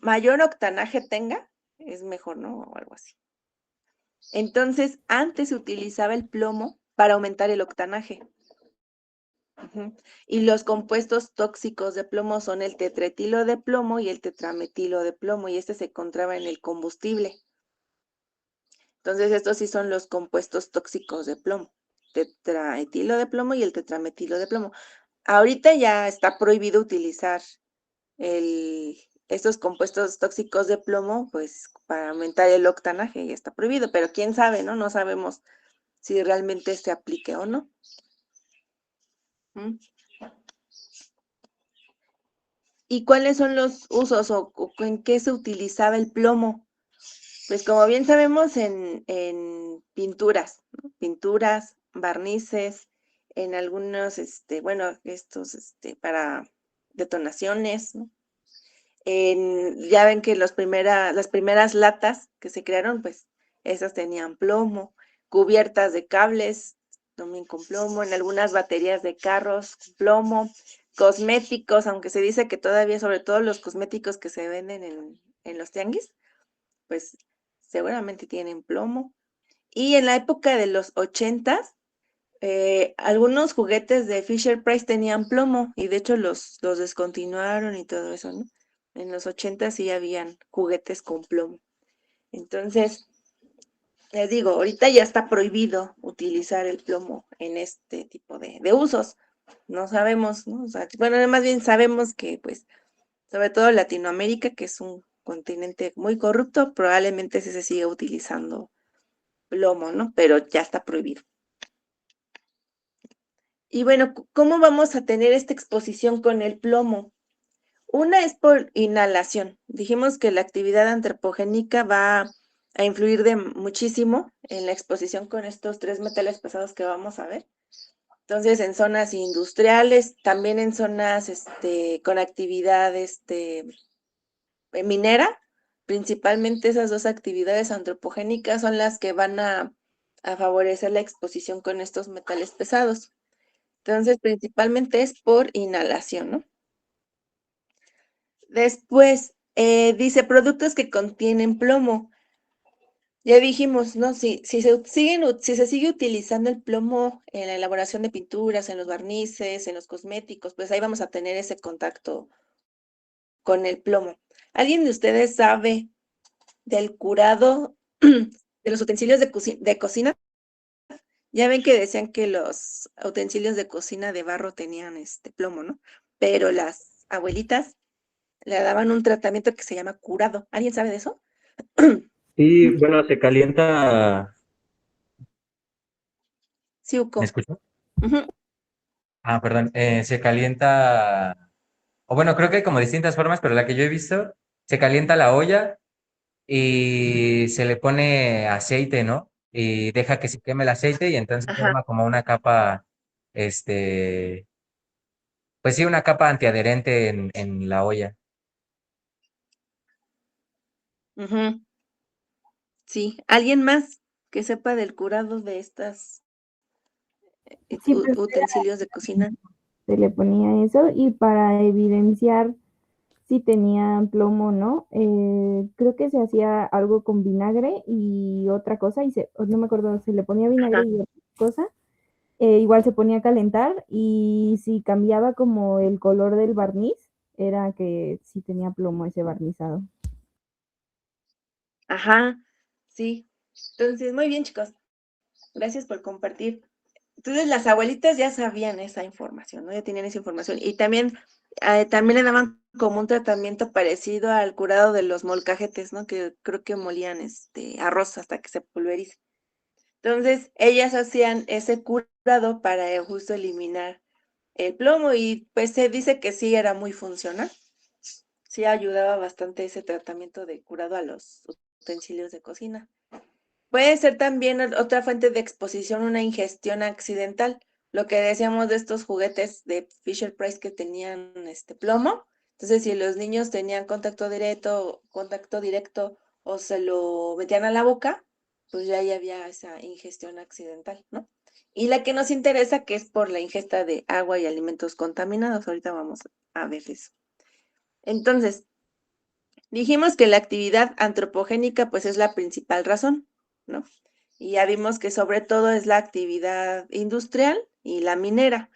mayor octanaje tenga, es mejor, ¿no? O algo así. Entonces, antes se utilizaba el plomo para aumentar el octanaje. Y los compuestos tóxicos de plomo son el tetretilo de plomo y el tetrametilo de plomo, y este se encontraba en el combustible. Entonces, estos sí son los compuestos tóxicos de plomo, tetraetilo de plomo y el tetrametilo de plomo. Ahorita ya está prohibido utilizar estos compuestos tóxicos de plomo, pues para aumentar el octanaje, ya está prohibido, pero quién sabe, ¿no? No sabemos si realmente se aplique o no. ¿Mm? ¿Y cuáles son los usos o en qué se utilizaba el plomo? Pues como bien sabemos en pinturas, ¿no? Pinturas, barnices, en algunos, bueno, estos, para detonaciones, ¿no? Ya ven que las primeras latas que se crearon, pues esas tenían plomo, cubiertas de cables, también con plomo, en algunas baterías de carros, plomo, cosméticos, aunque se dice que todavía, sobre todo los cosméticos que se venden en los tianguis, pues seguramente tienen plomo. Y en la época de los 80s, algunos juguetes de Fisher Price tenían plomo y de hecho los descontinuaron y todo eso, ¿no? En los 80 sí habían juguetes con plomo. Entonces, les digo, ahorita ya está prohibido utilizar el plomo en este tipo de usos. No sabemos, ¿no? O sea, bueno, más bien sabemos que, pues, sobre todo Latinoamérica, que es un continente muy corrupto, probablemente sí se siga utilizando plomo, ¿no? Pero ya está prohibido. Y bueno, ¿cómo vamos a tener esta exposición con el plomo? Una es por inhalación. Dijimos que la actividad antropogénica va a influir de muchísimo en la exposición con estos tres metales pesados que vamos a ver. Entonces, en zonas industriales, también en zonas con actividad minera, principalmente esas dos actividades antropogénicas son las que van a favorecer la exposición con estos metales pesados. Entonces, principalmente es por inhalación, ¿no? Después, dice productos que contienen plomo. Ya dijimos, ¿no? Si se sigue utilizando el plomo en la elaboración de pinturas, en los barnices, en los cosméticos, pues ahí vamos a tener ese contacto con el plomo. ¿Alguien de ustedes sabe del curado de los utensilios de cocina? Ya ven que decían que los utensilios de cocina de barro tenían plomo, ¿no? Pero las abuelitas le daban un tratamiento que se llama curado. ¿Alguien sabe de eso? Sí, bueno, se calienta. Sí, ¿Me Uco. escuchó? Ujú. Ah, perdón. Se calienta. O bueno, creo que hay como distintas formas, pero la que yo he visto, se calienta la olla y se le pone aceite, ¿no? Y deja que se queme el aceite y entonces Ajá. forma como una capa, este, pues sí, una capa antiadherente en la olla. Ujú. Sí. ¿Alguien más que sepa del curado de estas Sí, pues utensilios de cocina? se le ponía eso y para evidenciar si tenía plomo o no, creo que se hacía algo con vinagre y otra cosa, no me acuerdo, se le ponía vinagre Ajá. y otra cosa, igual se ponía a calentar y si cambiaba como el color del barniz, era que sí tenía plomo ese barnizado. Ajá. Sí. Entonces, muy bien, chicos. Gracias por compartir. Entonces, las abuelitas ya sabían esa información, ¿no? Ya tenían esa información. Y también le daban como un tratamiento parecido al curado de los molcajetes, ¿no? Que creo que molían arroz hasta que se pulverice. Entonces, ellas hacían ese curado para justo eliminar el plomo y pues se dice que sí era muy funcional. Sí ayudaba bastante ese tratamiento de curado a los utensilios de cocina. Puede ser también otra fuente de exposición, una ingestión accidental. Lo que decíamos de estos juguetes de Fisher Price que tenían plomo. Entonces, si los niños tenían contacto directo o se lo metían a la boca, pues ya ahí había esa ingestión accidental, ¿no? Y la que nos interesa, que es por la ingesta de agua y alimentos contaminados. Ahorita vamos a ver eso. Entonces, Dijimos que la actividad antropogénica pues es la principal razón, ¿no? Y ya vimos que sobre todo es la actividad industrial y la minera.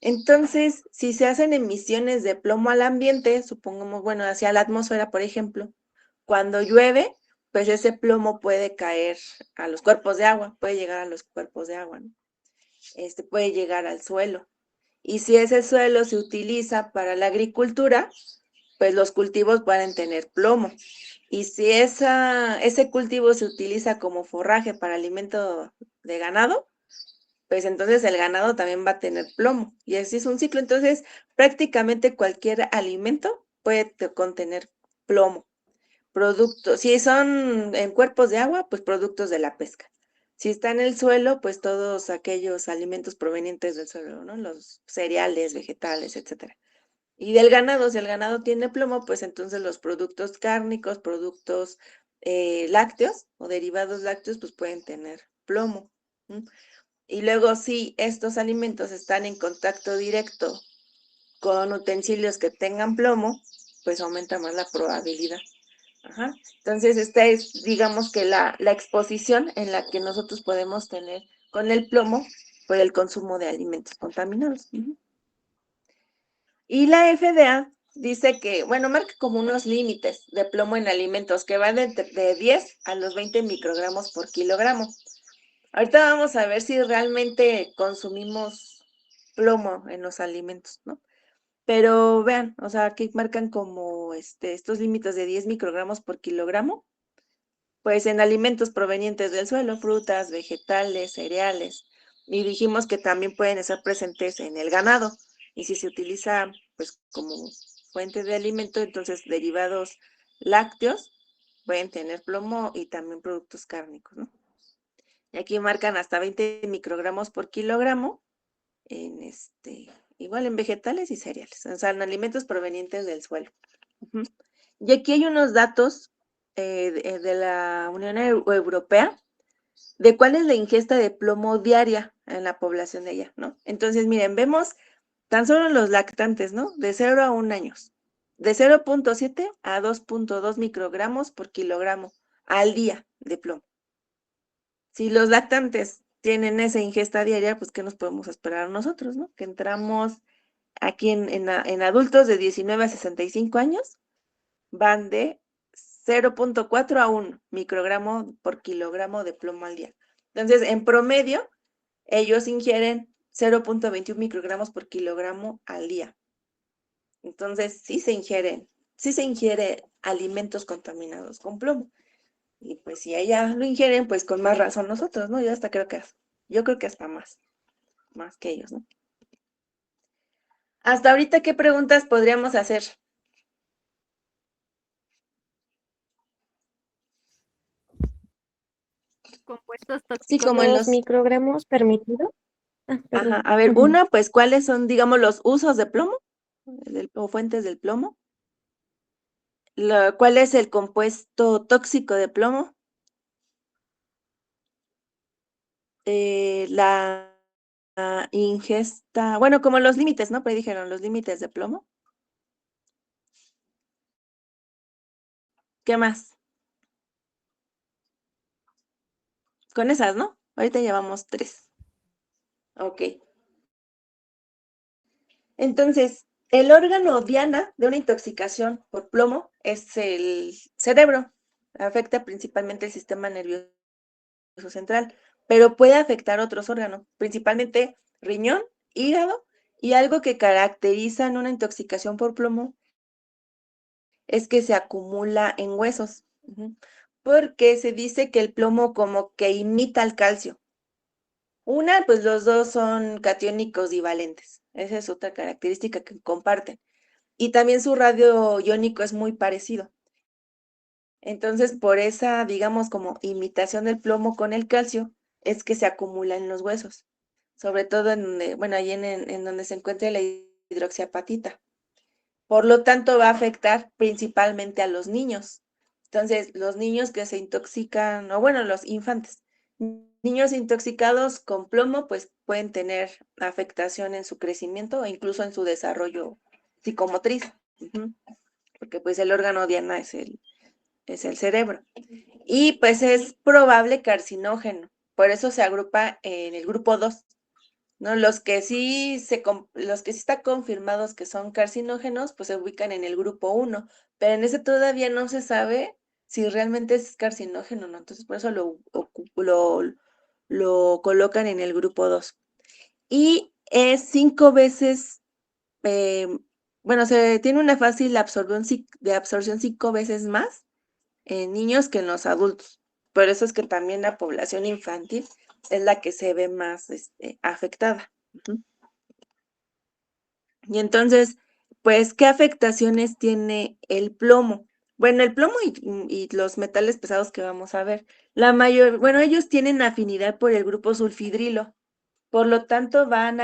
Entonces, si se hacen emisiones de plomo al ambiente, supongamos, bueno, hacia la atmósfera, por ejemplo, cuando llueve, pues ese plomo puede caer a los cuerpos de agua, puede llegar a los cuerpos de agua, ¿no? Puede llegar al suelo. Y si ese suelo se utiliza para la agricultura, pues los cultivos pueden tener plomo. Y si ese cultivo se utiliza como forraje para alimento de ganado, pues entonces el ganado también va a tener plomo. Y así es un ciclo. Entonces, prácticamente cualquier alimento puede contener plomo. Productos, si son en cuerpos de agua, pues productos de la pesca. Si está en el suelo, pues todos aquellos alimentos provenientes del suelo, ¿no? Los cereales, vegetales, etcétera. Y del ganado, si el ganado tiene plomo, pues entonces los productos cárnicos, productos lácteos o derivados lácteos, pues pueden tener plomo. ¿Mm? Y luego, si estos alimentos están en contacto directo con utensilios que tengan plomo, pues aumenta más la probabilidad. Ajá. Entonces, esta es, digamos que la exposición en la que nosotros podemos tener con el plomo por el consumo de alimentos contaminados. Y la FDA dice que, bueno, marca como unos límites de plomo en alimentos que van de 10 a los 20 microgramos por kilogramo. Ahorita vamos a ver si realmente consumimos plomo en los alimentos, ¿no? Pero vean, o sea, aquí marcan como estos límites de 10 microgramos por kilogramo, pues en alimentos provenientes del suelo, frutas, vegetales, cereales. Y dijimos que también pueden estar presentes en el ganado. Y si se utiliza, pues, como fuente de alimento, entonces derivados lácteos pueden tener plomo y también productos cárnicos, ¿no? Y aquí marcan hasta 20 microgramos por kilogramo en igual en vegetales y cereales, o sea, en alimentos provenientes del suelo. Y aquí hay unos datos de la Unión Europea de cuál es la ingesta de plomo diaria en la población de allá, ¿no? Entonces, miren, vemos tan solo los lactantes, ¿no? De 0 a 1 años, de 0.7 a 2.2 microgramos por kilogramo al día de plomo. Si los lactantes tienen esa ingesta diaria, pues, ¿qué nos podemos esperar nosotros, no? Que entramos aquí en adultos de 19 a 65 años, van de 0.4 a 1 microgramo por kilogramo de plomo al día. Entonces, en promedio, ellos ingieren 0.21 microgramos por kilogramo al día. Entonces, sí se ingiere alimentos contaminados con plomo. Y pues si ellas lo ingieren, pues con más razón nosotros, ¿no? Yo creo que hasta más que ellos, ¿no? Hasta ahorita, ¿qué preguntas podríamos hacer? Compuestos Sí, tóxicos. como en Los los... microgramos permitidos. Ajá, Perdón. a ver, una, pues, ¿cuáles son, digamos, los usos de plomo o fuentes del plomo? ¿Cuál es el compuesto tóxico de plomo? La ingesta, bueno, como los límites, ¿no? Pero dijeron los límites de plomo. ¿Qué más? Con esas, ¿no? Ahorita llevamos 3. Ok. Entonces, el órgano diana de una intoxicación por plomo es el cerebro. Afecta principalmente el sistema nervioso central, pero puede afectar otros órganos, principalmente riñón, hígado, y algo que caracteriza en una intoxicación por plomo es que se acumula en huesos, porque se dice que el plomo como que imita al calcio. Una, pues los dos son catiónicos divalentes. Esa es otra característica que comparten. Y también su radio iónico es muy parecido. Entonces, por esa, digamos, como imitación del plomo con el calcio, es que se acumula en los huesos. Sobre todo en donde, bueno, ahí en donde se encuentra la hidroxiapatita. Por lo tanto, va a afectar principalmente a los niños. Entonces, los niños que se intoxican, o bueno, los infantes, niños intoxicados con plomo, pues pueden tener afectación en su crecimiento o incluso en su desarrollo psicomotriz. porque pues el órgano diana es el cerebro. Y pues es probable carcinógeno, por eso se agrupa en el grupo 2, ¿no? Los que sí está confirmados que son carcinógenos, pues se ubican en el grupo 1, pero en ese todavía no se sabe si realmente es carcinógeno, ¿no? Entonces por eso lo colocan en el grupo 2. Y es 5 veces, bueno, se tiene una fácil absorción 5 veces más en niños que en los adultos. Por eso es que también la población infantil es la que se ve más afectada. Y entonces, pues, ¿qué afectaciones tiene el plomo? Bueno, el plomo y los metales pesados que vamos a ver. Bueno, ellos tienen afinidad por el grupo sulfidrilo, por lo tanto van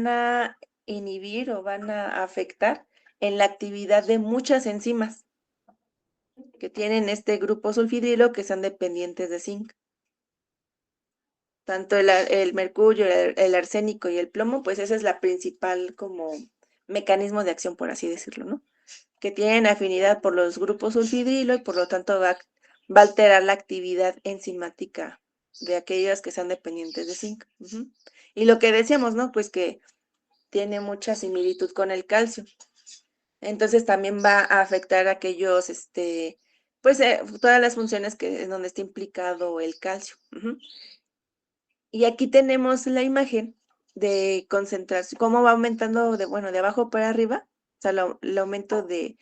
a inhibir o van a afectar en la actividad de muchas enzimas que tienen este grupo sulfidrilo que son dependientes de zinc. Tanto el mercurio, el arsénico y el plomo, pues esa es la principal como mecanismo de acción, por así decirlo, ¿no? Que tienen afinidad por los grupos sulfidrilo y por lo tanto va a alterar la actividad enzimática de aquellas que sean dependientes de zinc. Y lo que decíamos, ¿no? Pues que tiene mucha similitud con el calcio. Entonces también va a afectar aquellos, pues todas las funciones en donde está implicado el calcio. Y aquí tenemos la imagen de concentración, cómo va aumentando de abajo para arriba, o sea, el aumento de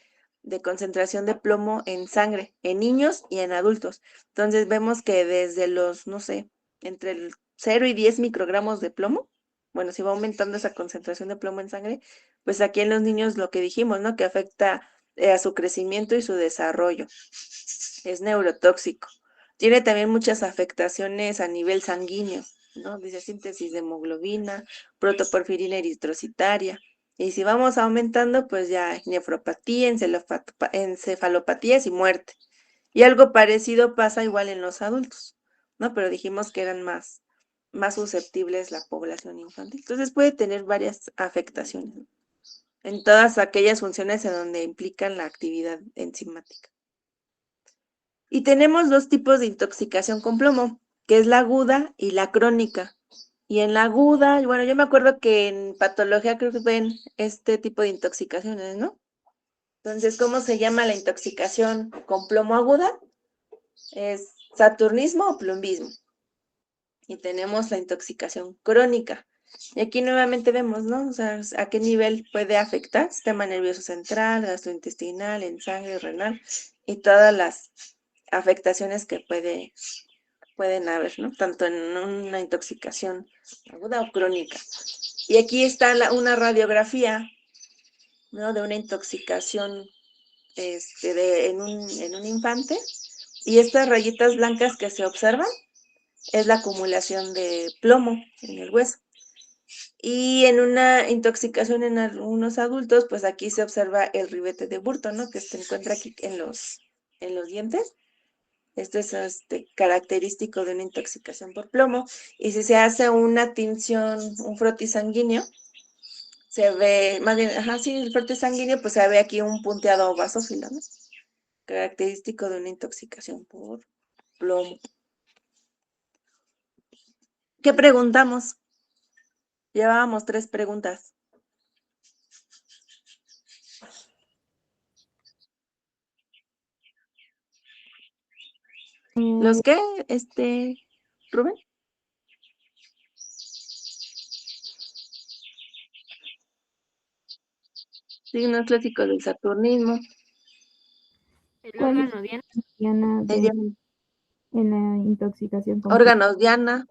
concentración de plomo en sangre, en niños y en adultos. Entonces vemos que desde los, no sé, entre el 0 y 10 microgramos de plomo, bueno, si va aumentando esa concentración de plomo en sangre, pues aquí en los niños lo que dijimos, ¿no? Que afecta a su crecimiento y su desarrollo. Es neurotóxico. Tiene también muchas afectaciones a nivel sanguíneo, ¿no? Dice síntesis de hemoglobina, protoporfirina eritrocitaria. Y si vamos aumentando, pues ya nefropatía, encefalopatías y muerte. Y algo parecido pasa igual en los adultos, ¿no? Pero dijimos que eran más susceptibles la población infantil. Entonces puede tener varias afectaciones, ¿no? En todas aquellas funciones en donde implican la actividad enzimática. Y tenemos 2 tipos de intoxicación con plomo, que es la aguda y la crónica. Y en la aguda, bueno, yo me acuerdo que en patología creo que ven este tipo de intoxicaciones, ¿no? Entonces, ¿cómo se llama la intoxicación con plomo aguda? Es saturnismo o plombismo. Y tenemos la intoxicación crónica. Y aquí nuevamente vemos, ¿no? O sea, a qué nivel puede afectar sistema nervioso central, gastrointestinal, en sangre, renal y todas las afectaciones que pueden haber, ¿no? Tanto en una intoxicación aguda o crónica. Y aquí está una radiografía, ¿no? De una intoxicación en un infante. Y estas rayitas blancas que se observan es la acumulación de plomo en el hueso. Y en una intoxicación en algunos adultos, pues aquí se observa el ribete de Burton, ¿no? Que se encuentra aquí en los dientes. Esto es característico de una intoxicación por plomo. Y si se hace una tinción, un frotis sanguíneo, se ve, más bien, sí, el frotis sanguíneo, pues se ve aquí un punteado basófilo, ¿no? Característico de una intoxicación por plomo. ¿Qué preguntamos? Llevábamos 3 preguntas. ¿Los qué, Rubén? Signos clásicos del saturnismo. El órgano diana en la intoxicación con Órganos diana.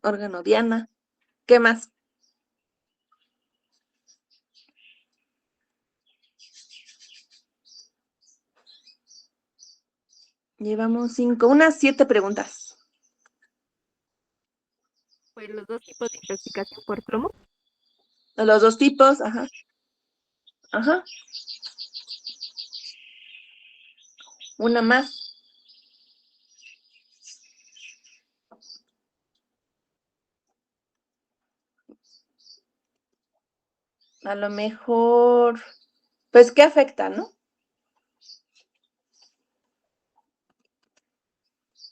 Órgano diana. ¿Qué más? Llevamos 5, unas 7 preguntas. pues los 2 tipos de intoxicación por plomo. Los 2 tipos, ajá. Una más. A lo mejor pues, ¿qué afecta, no?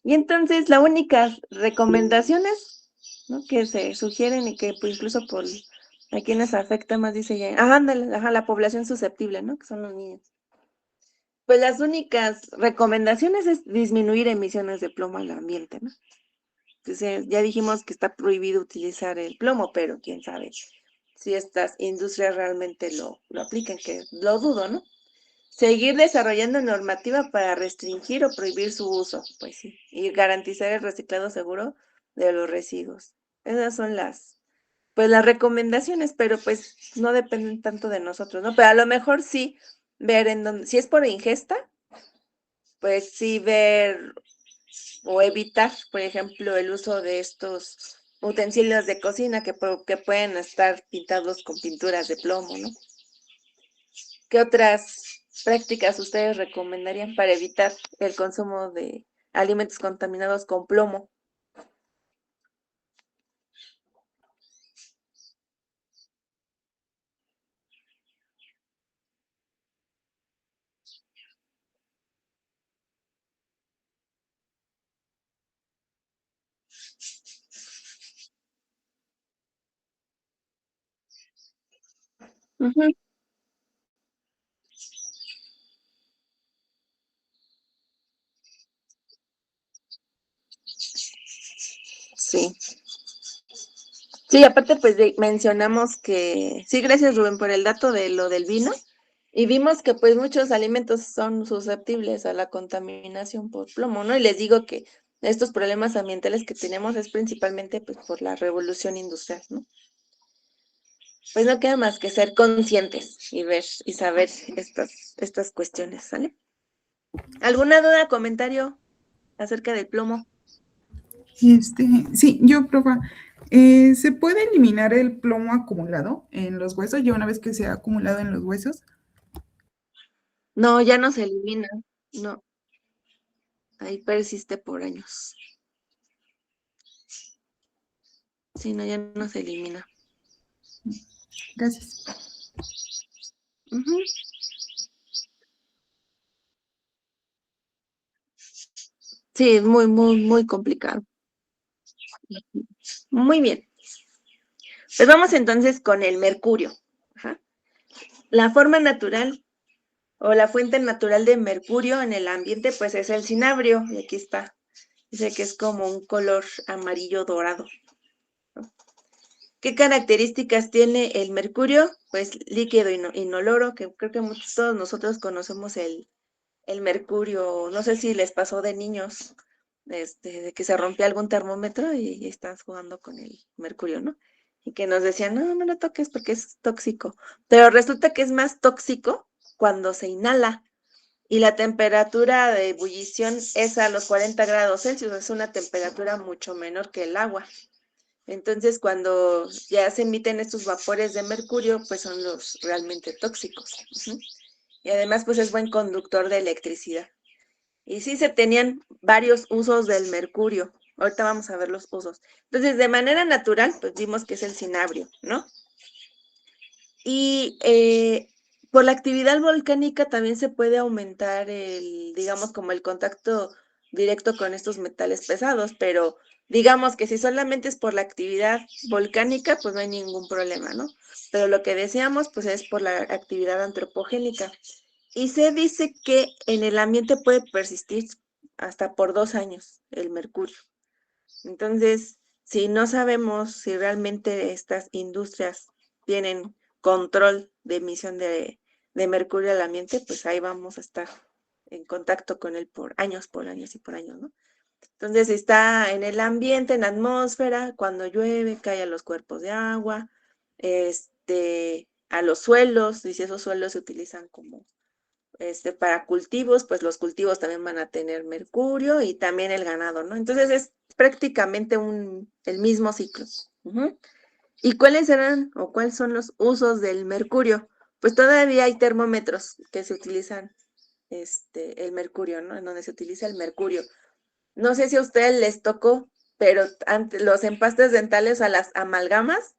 Y entonces la única recomendaciones, ¿no?, que se sugieren y que pues, incluso por a quienes afecta más, dice ya, ándale, la población susceptible, ¿no?, que son los niños. Pues las únicas recomendaciones es disminuir emisiones de plomo al ambiente, ¿no? Entonces ya dijimos que está prohibido utilizar el plomo, pero quién sabe si estas industrias realmente lo aplican, que lo dudo, ¿no? Seguir desarrollando normativa para restringir o prohibir su uso, pues sí, y garantizar el reciclado seguro de los residuos. Esas son pues las recomendaciones, pero pues no dependen tanto de nosotros, ¿no? Pero a lo mejor sí ver en dónde, si es por ingesta, pues sí ver o evitar, por ejemplo, el uso de estos utensilios de cocina que pueden estar pintados con pinturas de plomo, ¿no? ¿Qué otras prácticas ustedes recomendarían para evitar el consumo de alimentos contaminados con plomo? Ujú. Sí. Sí, aparte pues mencionamos que, sí, gracias Rubén por el dato de lo del vino, y vimos que pues muchos alimentos son susceptibles a la contaminación por plomo, ¿no? Y les digo que estos problemas ambientales que tenemos es principalmente pues por la revolución industrial, ¿no? Pues no queda más que ser conscientes y ver y saber estas cuestiones, ¿sale? ¿Alguna duda, comentario acerca del plomo? Sí, yo proba. ¿Se puede eliminar el plomo acumulado en los huesos ya una vez que se ha acumulado en los huesos? No, ya no se elimina, no, ahí persiste por años. Sí, no, ya no se elimina. Gracias. Ujú. Sí, es muy, muy, muy complicado. Muy bien. Pues vamos entonces con el mercurio. Ajá. La forma natural o la fuente natural de mercurio en el ambiente, pues es el cinabrio. Y aquí está. Dice que es como un color amarillo dorado. ¿Qué características tiene el mercurio? Pues líquido inoloro, que creo que todos nosotros conocemos el mercurio. No sé si les pasó de niños, de que se rompía algún termómetro y estás jugando con el mercurio, ¿no? Y que nos decían, no, no lo toques porque es tóxico. Pero resulta que es más tóxico cuando se inhala. Y la temperatura de ebullición es a los 40 grados Celsius, es una temperatura mucho menor que el agua. Entonces, cuando ya se emiten estos vapores de mercurio, pues son los realmente tóxicos. Uh-huh. Y además, pues es buen conductor de electricidad. Y sí se tenían varios usos del mercurio. Ahorita vamos a ver los usos. Entonces, de manera natural, pues vimos que es el cinabrio, ¿no? Y por la actividad volcánica también se puede aumentar digamos, como el contacto directo con estos metales pesados, pero digamos que si solamente es por la actividad volcánica, pues no hay ningún problema, ¿no? Pero lo que decíamos, pues es por la actividad antropogénica. Y se dice que en el ambiente puede persistir hasta por 2 años el mercurio. Entonces, si no sabemos si realmente estas industrias tienen control de emisión de mercurio al ambiente, pues ahí vamos a estar en contacto con él por años y por años, ¿no? Entonces está en el ambiente, en la atmósfera, cuando llueve, cae a los cuerpos de agua, a los suelos, y si esos suelos se utilizan como para cultivos, pues los cultivos también van a tener mercurio y también el ganado, ¿no? Entonces es prácticamente el mismo ciclo. Uh-huh. ¿Y cuáles eran o cuáles son los usos del mercurio? Pues todavía hay termómetros que se utilizan el mercurio, ¿no? En donde se utiliza el mercurio. No sé si a ustedes les tocó, pero antes los empastes dentales a las amalgamas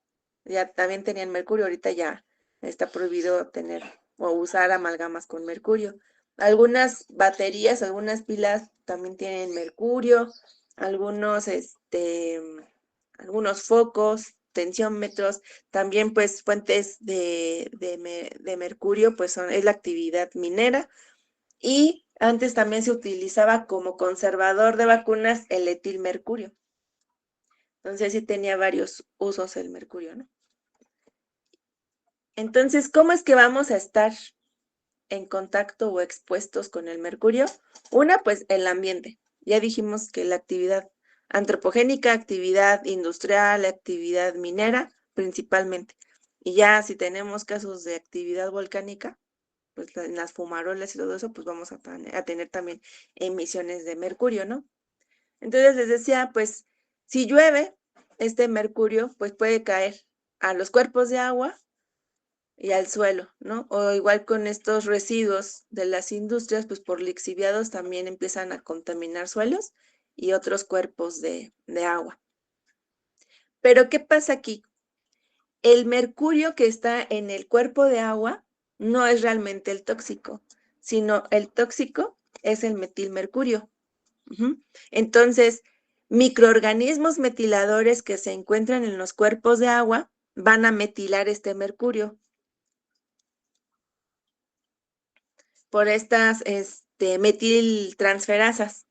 ya también tenían mercurio, ahorita ya está prohibido tener o usar amalgamas con mercurio. Algunas baterías, algunas pilas también tienen mercurio, algunos focos, tensiómetros, también pues fuentes de mercurio, pues es la actividad minera. Y antes también se utilizaba como conservador de vacunas el etilmercurio. Entonces sí tenía varios usos el mercurio, ¿no? Entonces, ¿cómo es que vamos a estar en contacto o expuestos con el mercurio? Una, pues el ambiente. Ya dijimos que la actividad antropogénica, actividad industrial, actividad minera, principalmente. Y ya si tenemos casos de actividad volcánica, pues en las fumarolas y todo eso, pues vamos a tener también emisiones de mercurio, ¿no? Entonces les decía, pues si llueve, este mercurio pues puede caer a los cuerpos de agua y al suelo, ¿no? O igual con estos residuos de las industrias, pues por lixiviados también empiezan a contaminar suelos y otros cuerpos de agua. Pero ¿qué pasa aquí? El mercurio que está en el cuerpo de agua no es realmente el tóxico, sino el tóxico es el metilmercurio. Entonces, microorganismos metiladores que se encuentran en los cuerpos de agua van a metilar este mercurio por estas metiltransferasas.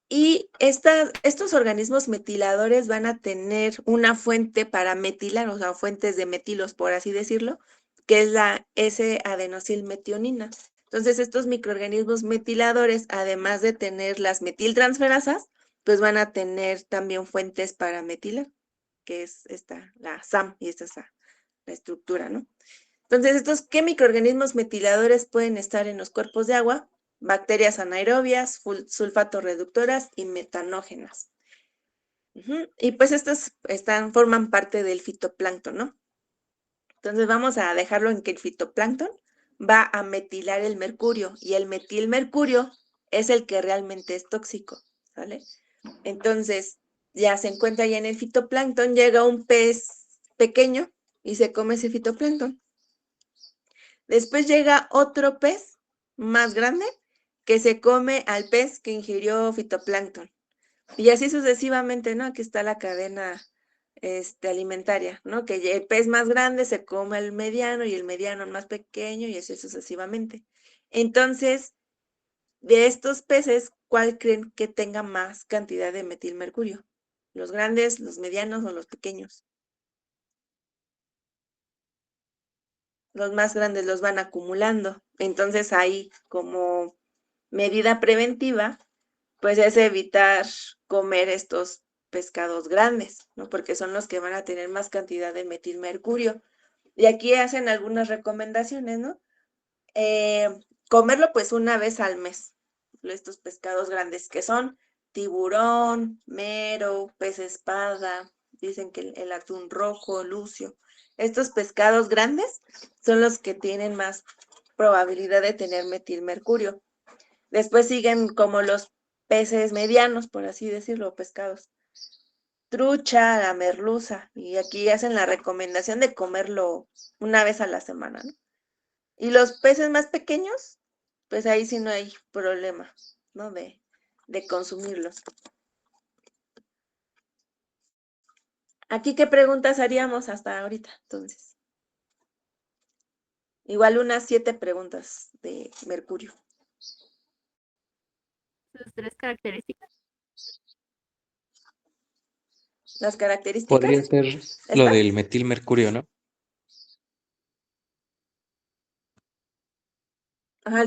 Y estos organismos metiladores van a tener una fuente para metilar, o sea, fuentes de metilos, por así decirlo, que es la S-adenosilmetionina. Entonces, estos microorganismos metiladores, además de tener las metiltransferasas, pues van a tener también fuentes para metilar, que es la SAM, y esta es la estructura, ¿no? Entonces, ¿qué microorganismos metiladores pueden estar en los cuerpos de agua? Bacterias anaerobias, sulfato reductoras y metanógenas. Y pues estas forman parte del fitoplancton, ¿no? Entonces vamos a dejarlo en que el fitoplancton va a metilar el mercurio y el metilmercurio es el que realmente es tóxico, ¿vale? Entonces ya se encuentra ya en el fitoplancton, llega un pez pequeño y se come ese fitoplancton. Después llega otro pez más grande que se come al pez que ingirió fitoplancton. Y así sucesivamente, ¿no? Aquí está la cadena alimentaria, ¿no? Que el pez más grande se come al mediano y el mediano al más pequeño y así sucesivamente. Entonces, de estos peces, ¿cuál creen que tenga más cantidad de metilmercurio? ¿Los grandes, los medianos o los pequeños? Los más grandes los van acumulando. Entonces ahí como medida preventiva, pues es evitar comer estos pescados grandes, ¿no? Porque son los que van a tener más cantidad de metilmercurio. Y aquí hacen algunas recomendaciones, ¿no? Comerlo pues una vez al mes, estos pescados grandes que son tiburón, mero, pez espada, dicen que el atún rojo, lucio. Estos pescados grandes son los que tienen más probabilidad de tener metilmercurio. Después siguen como los peces medianos, por así decirlo, pescados. Trucha, la merluza, y aquí hacen la recomendación de comerlo una vez a la semana, ¿no? Y los peces más pequeños, pues ahí sí no hay problema, ¿no? De consumirlos. Aquí, ¿qué preguntas haríamos hasta ahorita? Entonces, igual unas 7 preguntas de mercurio. Sus 3 características. Las características. Podría ser lo del metilmercurio, ¿no? Ajá.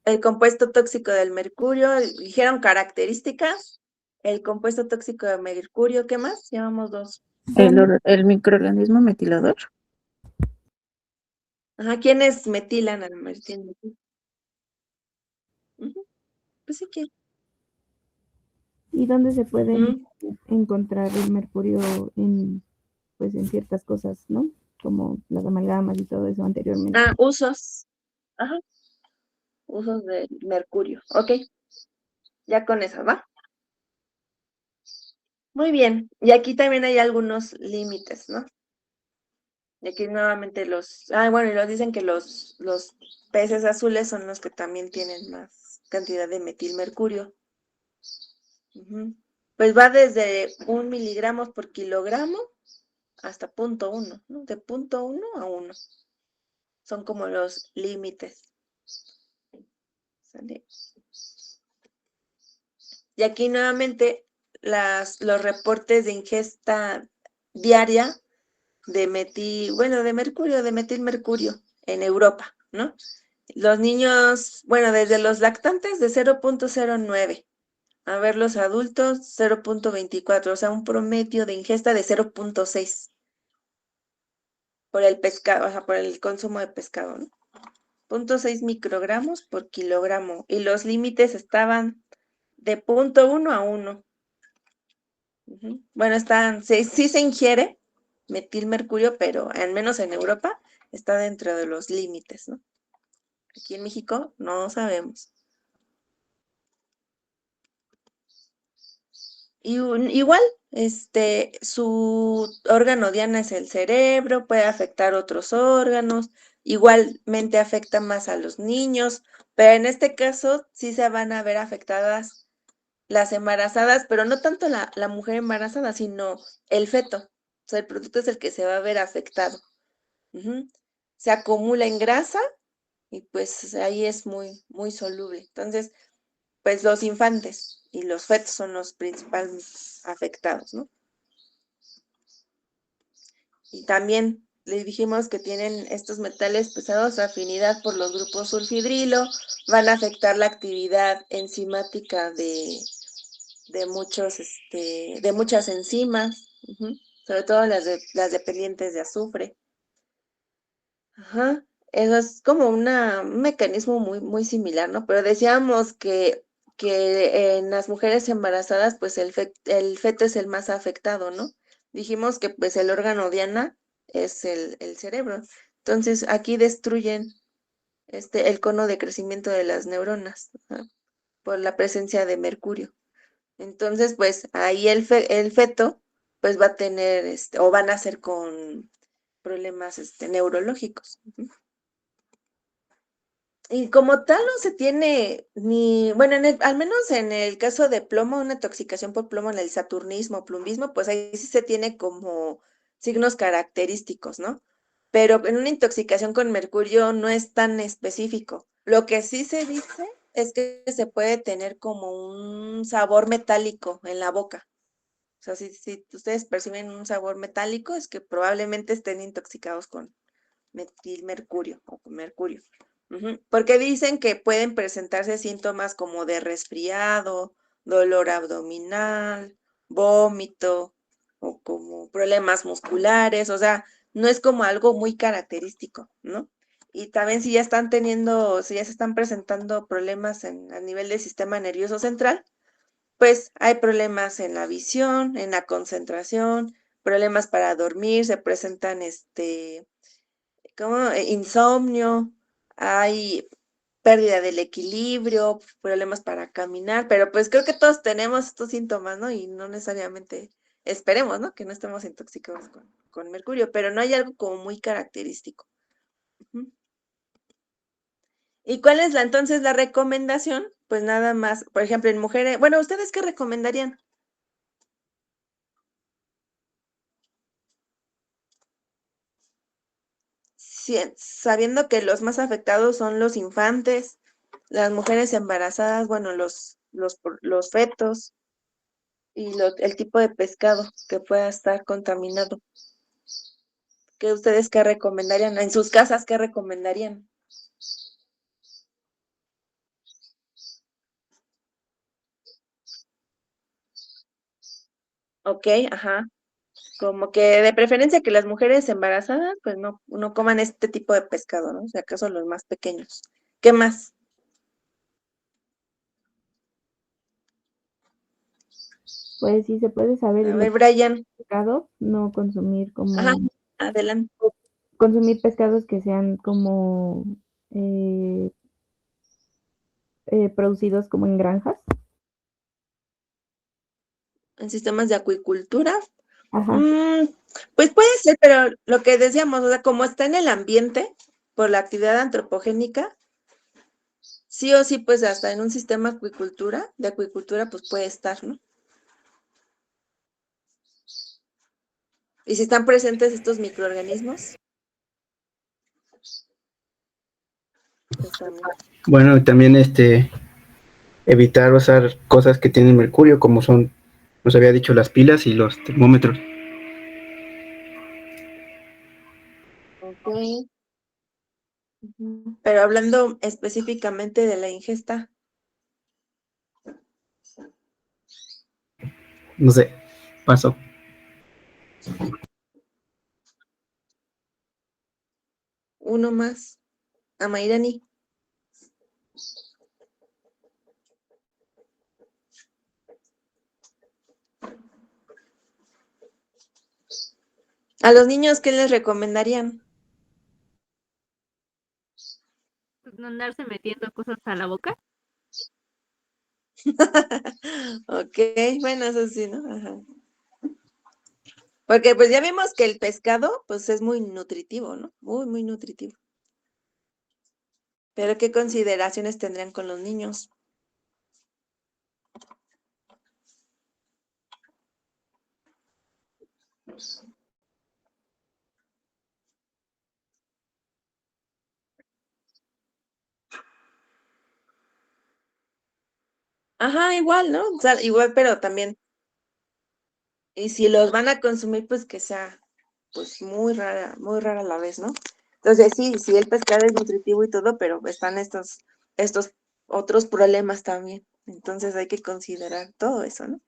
El compuesto tóxico del mercurio, dijeron características. El compuesto tóxico de mercurio, ¿qué más? Llevamos 2. El microorganismo metilador. Ajá, ¿quiénes metilan al mercurio? Pues sí que. ¿Y dónde se puede encontrar el mercurio en ciertas cosas, ¿no? Como las amalgamas y todo eso anteriormente. Usos. Ajá. Usos de mercurio. Ok. Ya con eso, ¿va? Muy bien. Y aquí también hay algunos límites, ¿no? Y aquí nuevamente bueno, y nos dicen que los peces azules son los que también tienen más cantidad de metilmercurio. Ujú. Pues va desde 1 miligramos por kilogramo hasta 0.1, ¿no? De 0.1 a 1. Son como los límites. ¿Sale? Y aquí nuevamente los reportes de ingesta diaria de de metilmercurio en Europa, ¿no? Los niños, bueno, desde los lactantes de 0.09, a ver los adultos 0.24, o sea, un promedio de ingesta de 0.6 por el pescado, o sea, por el consumo de pescado, ¿no? 0.6 microgramos por kilogramo, y los límites estaban de 0.1 a 1. Bueno, sí se ingiere metilmercurio, pero al menos en Europa está dentro de los límites, ¿no? Aquí en México no sabemos. Igual, su órgano diana es el cerebro, puede afectar otros órganos, igualmente afecta más a los niños, pero en este caso sí se van a ver afectadas las embarazadas, pero no tanto la mujer embarazada, sino el feto. O sea, el producto es el que se va a ver afectado. Se acumula en grasa y pues ahí es muy, muy soluble. Entonces, pues los infantes y los fetos son los principales afectados, ¿no? Y también les dijimos que tienen estos metales pesados afinidad por los grupos sulfidrilo, van a afectar la actividad enzimática de muchas enzimas, sobre todo las dependientes de azufre. Ajá, eso es como un mecanismo muy, muy similar, ¿no? Pero decíamos que en las mujeres embarazadas, pues el feto es el más afectado, ¿no? Dijimos que pues el órgano diana es el cerebro. Entonces aquí destruyen el cono de crecimiento de las neuronas, ajá, por la presencia de mercurio. Entonces, pues ahí el feto pues va a tener o van a nacer con problemas neurológicos. Y como tal no se tiene bueno, al menos en el caso de plomo, una intoxicación por plomo en el saturnismo, plumbismo, pues ahí sí se tiene como signos característicos, ¿no? Pero en una intoxicación con mercurio no es tan específico. Lo que sí se dice es que se puede tener como un sabor metálico en la boca. O sea, si ustedes perciben un sabor metálico, es que probablemente estén intoxicados con metilmercurio o con mercurio. Porque dicen que pueden presentarse síntomas como de resfriado, dolor abdominal, vómito o como problemas musculares, o sea, no es como algo muy característico, ¿no? Y también si ya se están presentando problemas a nivel del sistema nervioso central, pues hay problemas en la visión, en la concentración, problemas para dormir, se presentan como insomnio, hay pérdida del equilibrio, problemas para caminar, pero pues creo que todos tenemos estos síntomas, ¿no? Y no necesariamente, esperemos, ¿no? Que no estemos intoxicados con mercurio, pero no hay algo como muy característico. ¿Y cuál es entonces la recomendación? Pues nada más, por ejemplo, en mujeres, bueno, ¿ustedes qué recomendarían? Sabiendo que los más afectados son los infantes, las mujeres embarazadas, bueno, los fetos y el tipo de pescado que pueda estar contaminado. ¿Qué recomendarían? En sus casas, ¿qué recomendarían? Ok, ajá. Como que de preferencia que las mujeres embarazadas, pues no coman este tipo de pescado, ¿no? O sea, acaso los más pequeños. ¿Qué más? Pues sí se puede saber A ver, Brian. pescados, no consumir Ajá, como adelante. consumir pescados que sean como eh, producidos como en granjas. En sistemas de acuicultura. Ajá. Pues puede ser, pero lo que decíamos, o sea, como está en el ambiente por la actividad antropogénica, sí o sí, pues hasta en un sistema de acuicultura, pues puede estar, ¿no? Y si están presentes estos microorganismos, pues también. Bueno, y también evitar usar cosas que tienen mercurio, como son, nos había dicho, las pilas y los termómetros. Ok. Pero hablando específicamente de la ingesta, No sé, pasó. uno más, Amairani. A los niños, ¿qué les recomendarían? Pues no andarse metiendo cosas a la boca. Ok, bueno, eso sí, ¿no? Ajá. Porque pues ya vimos que el pescado, pues es muy nutritivo, ¿no? Muy, muy nutritivo. Pero ¿qué consideraciones tendrían con los niños? Ajá, igual, ¿no? O sea, igual, pero también, y si los van a consumir, pues que sea, pues muy rara a la vez, ¿no? Entonces sí, el pescado es nutritivo y todo, pero están estos otros problemas también. Entonces hay que considerar todo eso, ¿no?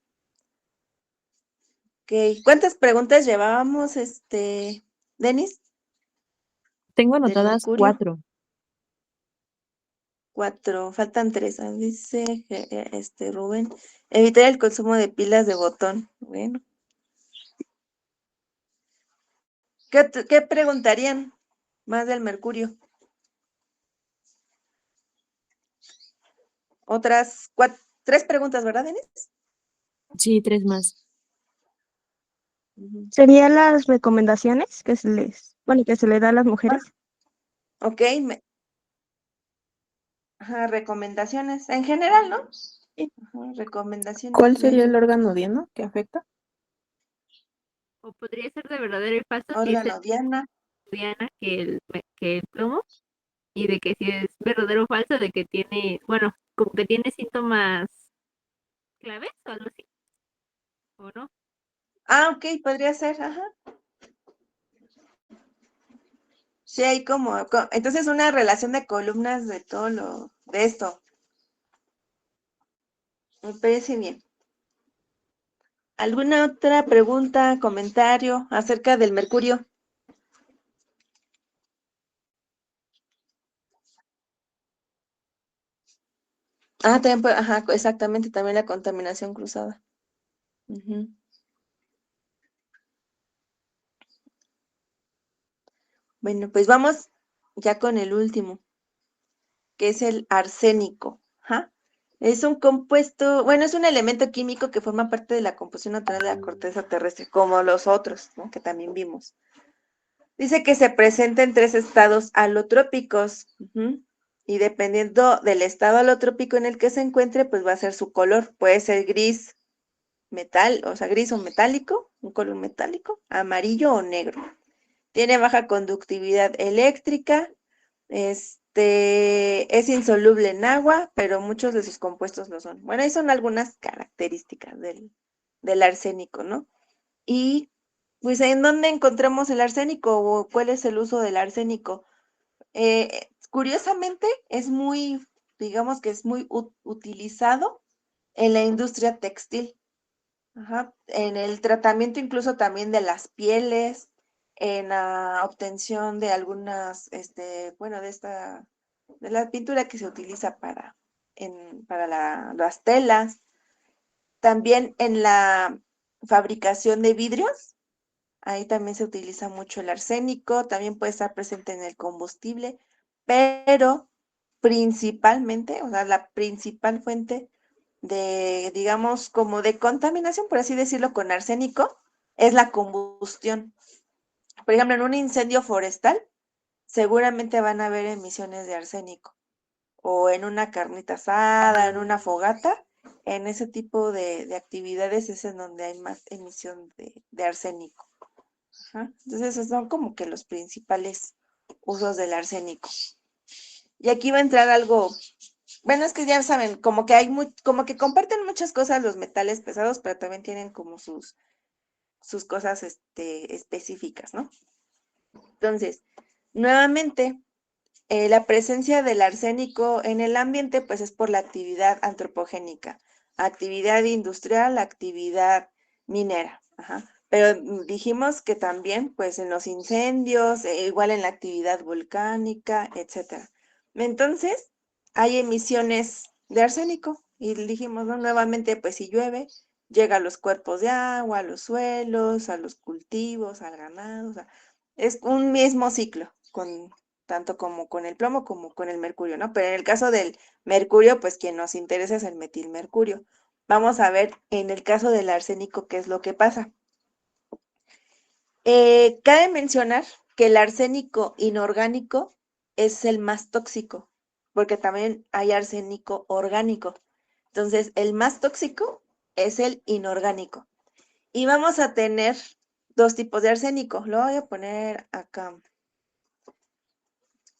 Ok, ¿cuántas preguntas llevábamos, Denis? Tengo Del anotadas mercurio. 4. 4, faltan 3. Dice Rubén, evitar el consumo de pilas de botón. Bueno, ¿qué preguntarían más del mercurio? Otras 3 preguntas, ¿verdad, Denis? Sí, 3 más. Ujú. Serían las recomendaciones que que se le da a las mujeres. Ok, ajá, recomendaciones en general, ¿no? Ajá, recomendaciones. ¿Cuál sería el órgano diano que afecta? O podría ser de verdadero y falso si es Órgano diana. diana que el plomo, y de que si es verdadero o falso, de que tiene, bueno, como que tiene síntomas claves o algo así, ¿o no? Ah, ok, podría ser, ajá. Sí, hay entonces una relación de columnas de de esto. Me parece bien. ¿Alguna otra pregunta, comentario acerca del mercurio? Ah, también, ajá, exactamente, también la contaminación cruzada. Ujú. Bueno, pues vamos ya con el último, que es el arsénico. Ajá. Es un compuesto, bueno, es un elemento químico que forma parte de la composición natural de la corteza terrestre, como los otros, ¿no? Que también vimos. Dice que se presenta en 3 estados alotrópicos. Ujú. Y dependiendo del estado alotrópico en el que se encuentre, pues va a ser su color. Puede ser gris o sea, gris o metálico, un color metálico, amarillo o negro. Tiene baja conductividad eléctrica, es insoluble en agua, pero muchos de sus compuestos lo son. Bueno, ahí son algunas características del arsénico, ¿no? Y pues, ¿en dónde encontramos el arsénico o cuál es el uso del arsénico? Curiosamente, digamos que es muy utilizado en la industria textil. Ajá, en el tratamiento incluso también de las pieles, en la obtención de algunas, bueno, de la pintura que se utiliza para las telas, también en la fabricación de vidrios, ahí también se utiliza mucho el arsénico, también puede estar presente en el combustible, pero principalmente, o sea, la principal fuente digamos, como de contaminación, por así decirlo, con arsénico, es la combustión. Por ejemplo, en un incendio forestal, seguramente van a haber emisiones de arsénico. O en una carnita asada, en una fogata, en ese tipo de actividades es en donde hay más emisión de arsénico. Ajá. Entonces, esos son como que los principales usos del arsénico. Y aquí va a entrar algo, bueno, es que ya saben, como que como que comparten muchas cosas los metales pesados, pero también tienen como sus cosas específicas, ¿no? Entonces, nuevamente, la presencia del arsénico en el ambiente, pues es por la actividad antropogénica, actividad industrial, actividad minera. Ajá. Pero dijimos que también, pues en los incendios, igual en la actividad volcánica, etcétera. Entonces, hay emisiones de arsénico y dijimos, ¿no? Nuevamente, pues si llueve, llega a los cuerpos de agua, a los suelos, a los cultivos, al ganado. O sea, es un mismo ciclo, tanto como con el plomo como con el mercurio, ¿no? Pero en el caso del mercurio, pues quien nos interesa es el metilmercurio. Vamos a ver en el caso del arsénico qué es lo que pasa. Cabe mencionar que el arsénico inorgánico es el más tóxico, porque también hay arsénico orgánico. Entonces, el más tóxico es el inorgánico. Y vamos a tener dos tipos de arsénico. Lo voy a poner acá.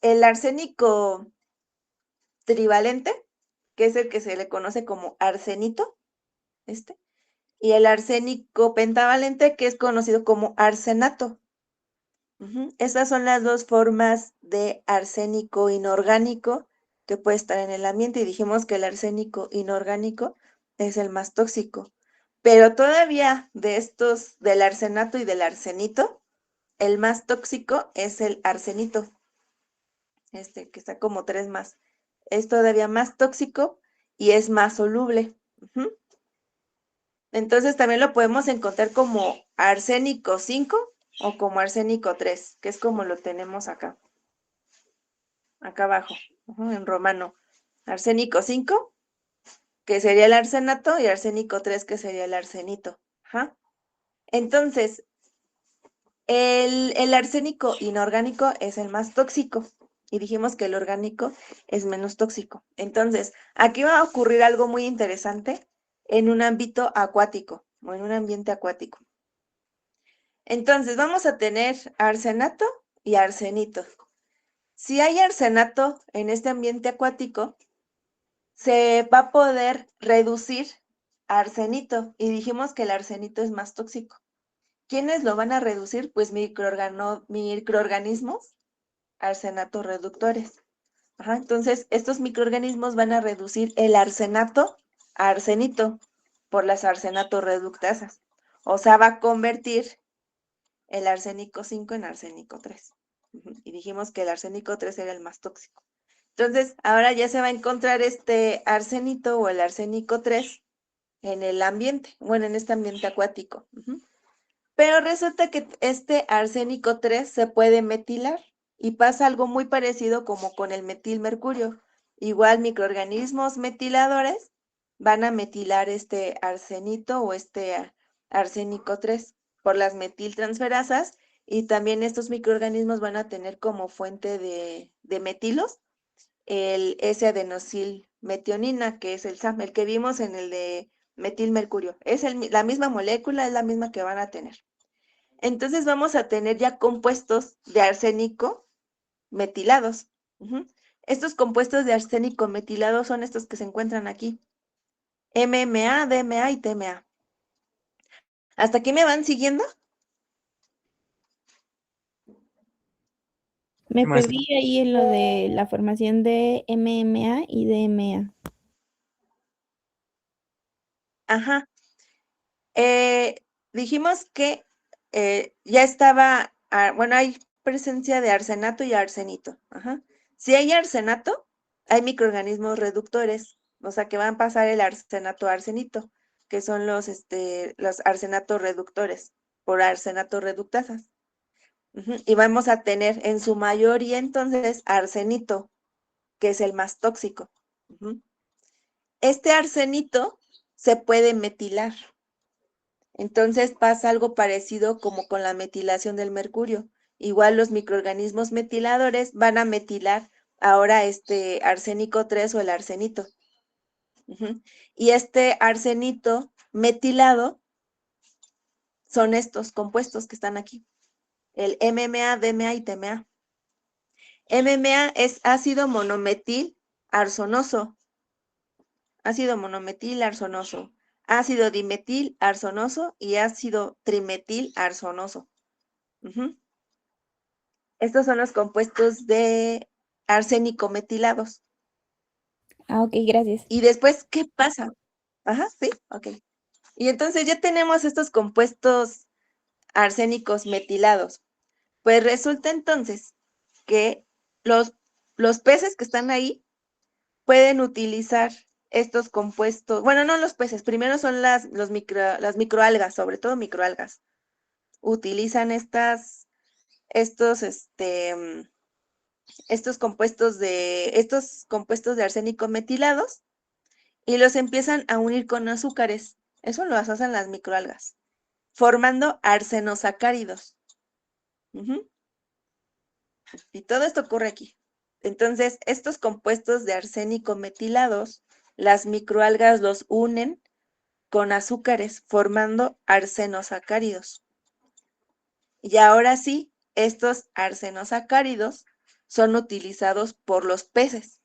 El arsénico trivalente, que es el que se le conoce como arsenito, y el arsénico pentavalente, que es conocido como arsenato. Estas son las dos formas de arsénico inorgánico que puede estar en el ambiente, y dijimos que el arsénico inorgánico es el más tóxico. Pero todavía de estos, del arsenato y del arsenito, el más tóxico es el arsenito, que está como 3 más. Es todavía más tóxico y es más soluble. Entonces también lo podemos encontrar como arsénico 5 o como arsénico 3, que es como lo tenemos acá abajo, en romano. Arsénico 5, que sería el arsenato, y arsénico 3, que sería el arsenito. Ajá. Entonces, el arsénico inorgánico es el más tóxico, y dijimos que el orgánico es menos tóxico. Entonces, aquí va a ocurrir algo muy interesante en un ámbito acuático o en un ambiente acuático. Entonces, vamos a tener arsenato y arsenito. Si hay arsenato en este ambiente acuático, se va a poder reducir arsenito, y dijimos que el arsenito es más tóxico. ¿Quiénes lo van a reducir? Pues microorganismos arsenato reductores. Ajá, entonces, estos microorganismos van a reducir el arsenato a arsenito por las arsenato reductasas. O sea, va a convertir el arsénico 5 en arsénico 3. Y dijimos que el arsénico 3 era el más tóxico. Entonces, ahora ya se va a encontrar este arsenito o el arsénico 3 en el ambiente, bueno, en este ambiente acuático. Pero resulta que este arsénico 3 se puede metilar y pasa algo muy parecido como con el metilmercurio. Igual microorganismos metiladores van a metilar este arsenito o este arsénico 3 por las metiltransferasas, y también estos microorganismos van a tener como fuente de metilos el S-adenosilmetionina, que es el SAM, el que vimos en el de metilmercurio. Es la misma molécula, es la misma que van a tener. Entonces vamos a tener ya compuestos de arsénico metilados. Estos compuestos de arsénico metilados son estos que se encuentran aquí: MMA, DMA y TMA. ¿Hasta aquí me van siguiendo? Me Maestra. perdí ahí en lo de la formación de MMA y DMA. Ajá. Dijimos que ya estaba, bueno, hay presencia de arsenato y arsenito. Ajá. Si hay arsenato, hay microorganismos reductores, o sea que van a pasar el arsenato a arsenito, que son los arsenatos reductores por arsenato reductasas. Y vamos a tener en su mayoría entonces arsenito, que es el más tóxico. Este arsenito se puede metilar. Entonces pasa algo parecido como con la metilación del mercurio. Igual los microorganismos metiladores van a metilar ahora este arsénico 3 o el arsenito. Y este arsenito metilado son estos compuestos que están aquí, el MMA, DMA y TMA. MMA es ácido monometil arzonoso, ácido monometil arzonoso, ácido dimetil arzonoso y ácido trimetil arzonoso. Estos son los compuestos de arsénico metilados. Ah, ok, gracias. Y después, ¿qué pasa? Ajá, sí, ok. Y entonces ya tenemos estos compuestos arsénicos metilados. Pues resulta entonces que los peces que están ahí pueden utilizar estos compuestos. Bueno, no los peces, primero son las microalgas, sobre todo microalgas. Utilizan estos compuestos de arsénico metilados y los empiezan a unir con azúcares. Eso lo hacen las microalgas, formando arsenosacáridos. Y todo esto ocurre aquí. Entonces, estos compuestos de arsénico metilados, las microalgas los unen con azúcares, formando arsenosacáridos. Y ahora sí, estos arsenosacáridos son utilizados por los peces.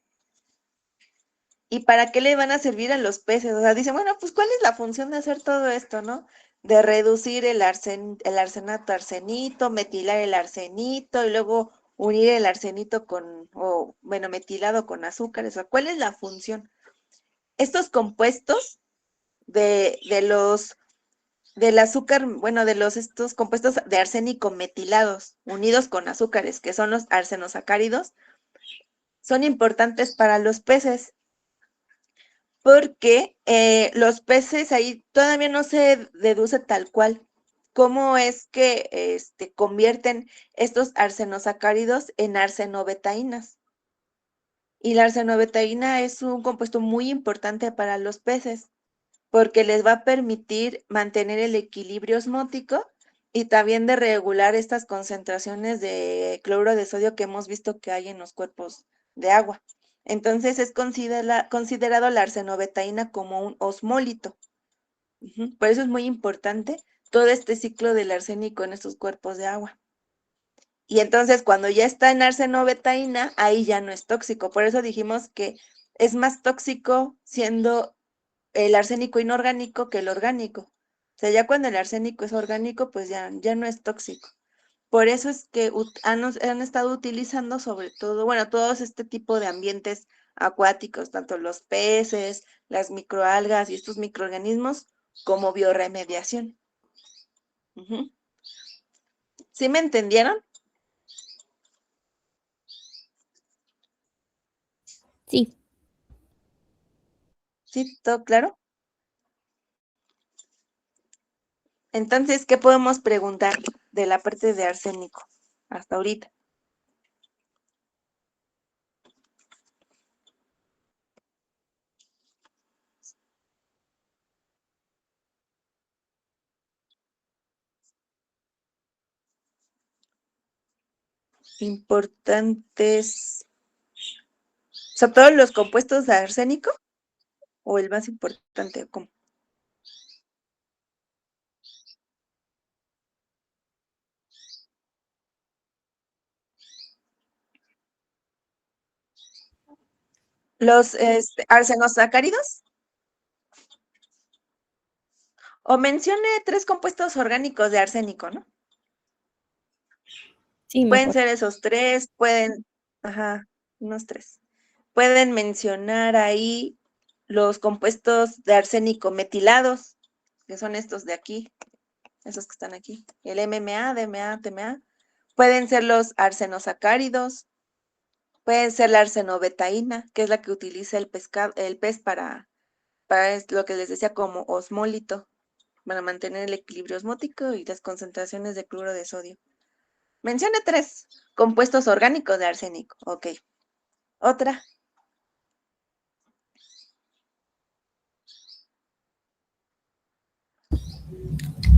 ¿Y para qué le van a servir a los peces? O sea, dicen, bueno, pues ¿cuál es la función de hacer todo esto, no? De reducir el arsenato arsenito, metilar el arsenito y luego unir el arsenito metilado con azúcar. O sea, ¿cuál es la función? Estos compuestos del azúcar, bueno, estos compuestos de arsénico metilados unidos con azúcares, que son los arsenosacáridos, son importantes para los peces. Porque los peces ahí todavía no se deduce tal cual cómo es que convierten estos arsenosacáridos en arsenobetaínas. Y la arsenobetaína es un compuesto muy importante para los peces porque les va a permitir mantener el equilibrio osmótico y también de regular estas concentraciones de cloruro de sodio que hemos visto que hay en los cuerpos de agua. Entonces es considerado la arsenobetaína como un osmólito. Por eso es muy importante todo este ciclo del arsénico en estos cuerpos de agua. Y entonces cuando ya está en arsenobetaína, ahí ya no es tóxico. Por eso dijimos que es más tóxico siendo el arsénico inorgánico que el orgánico. O sea, ya cuando el arsénico es orgánico, pues ya no es tóxico. Por eso es que han estado utilizando sobre todo, bueno, todos este tipo de ambientes acuáticos, tanto los peces, las microalgas y estos microorganismos, como bioremediación. ¿Sí me entendieron? Sí. ¿Sí? ¿Todo claro? Entonces, ¿qué podemos preguntar de la parte de arsénico hasta ahorita? Importantes. O sea, todos los compuestos de arsénico o el más importante, ¿cómo? Los arsenosacáridos. O mencione 3 compuestos orgánicos de arsénico, ¿no? Sí, Pueden mejor. ser esos 3, unos 3. Pueden mencionar ahí los compuestos de arsénico metilados, que son estos de aquí, esos que están aquí, el MMA, DMA, TMA. Pueden ser los arsenosacáridos, pueden ser la arsenobetaína, que es la que utiliza el pez para lo que les decía como osmólito, para mantener el equilibrio osmótico y las concentraciones de cloruro de sodio. Mencione 3 compuestos orgánicos de arsénico. Ok. Otra.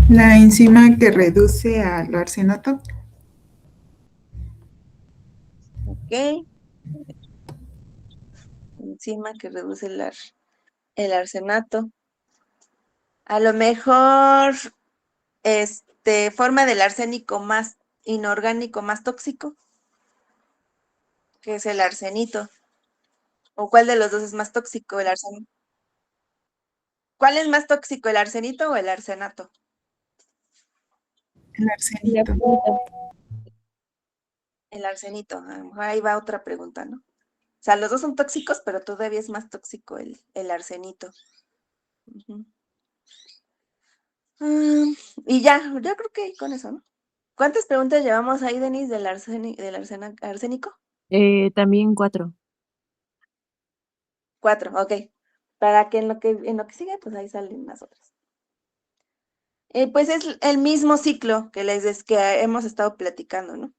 La enzima que reduce al arseniato. ¿Ok? Enzima que reduce el arsenato. A lo mejor, forma del arsénico más inorgánico, más tóxico, que es el arsenito. ¿O cuál de los dos es más tóxico, el arsenito? ¿Cuál es más tóxico, el arsenito o el arsenato? El El arsenito. arsenito. El arsenito. A lo mejor ahí va otra pregunta, ¿no? O sea, los dos son tóxicos, pero todavía es más tóxico el arsenito. Ujú. Y ya, yo creo que con eso, ¿no? ¿Cuántas preguntas llevamos ahí, Denise, del arsénico? También 4. 4, ok. Para que en lo que sigue, pues ahí salen las otras. Pues es el mismo ciclo que hemos estado platicando, ¿no?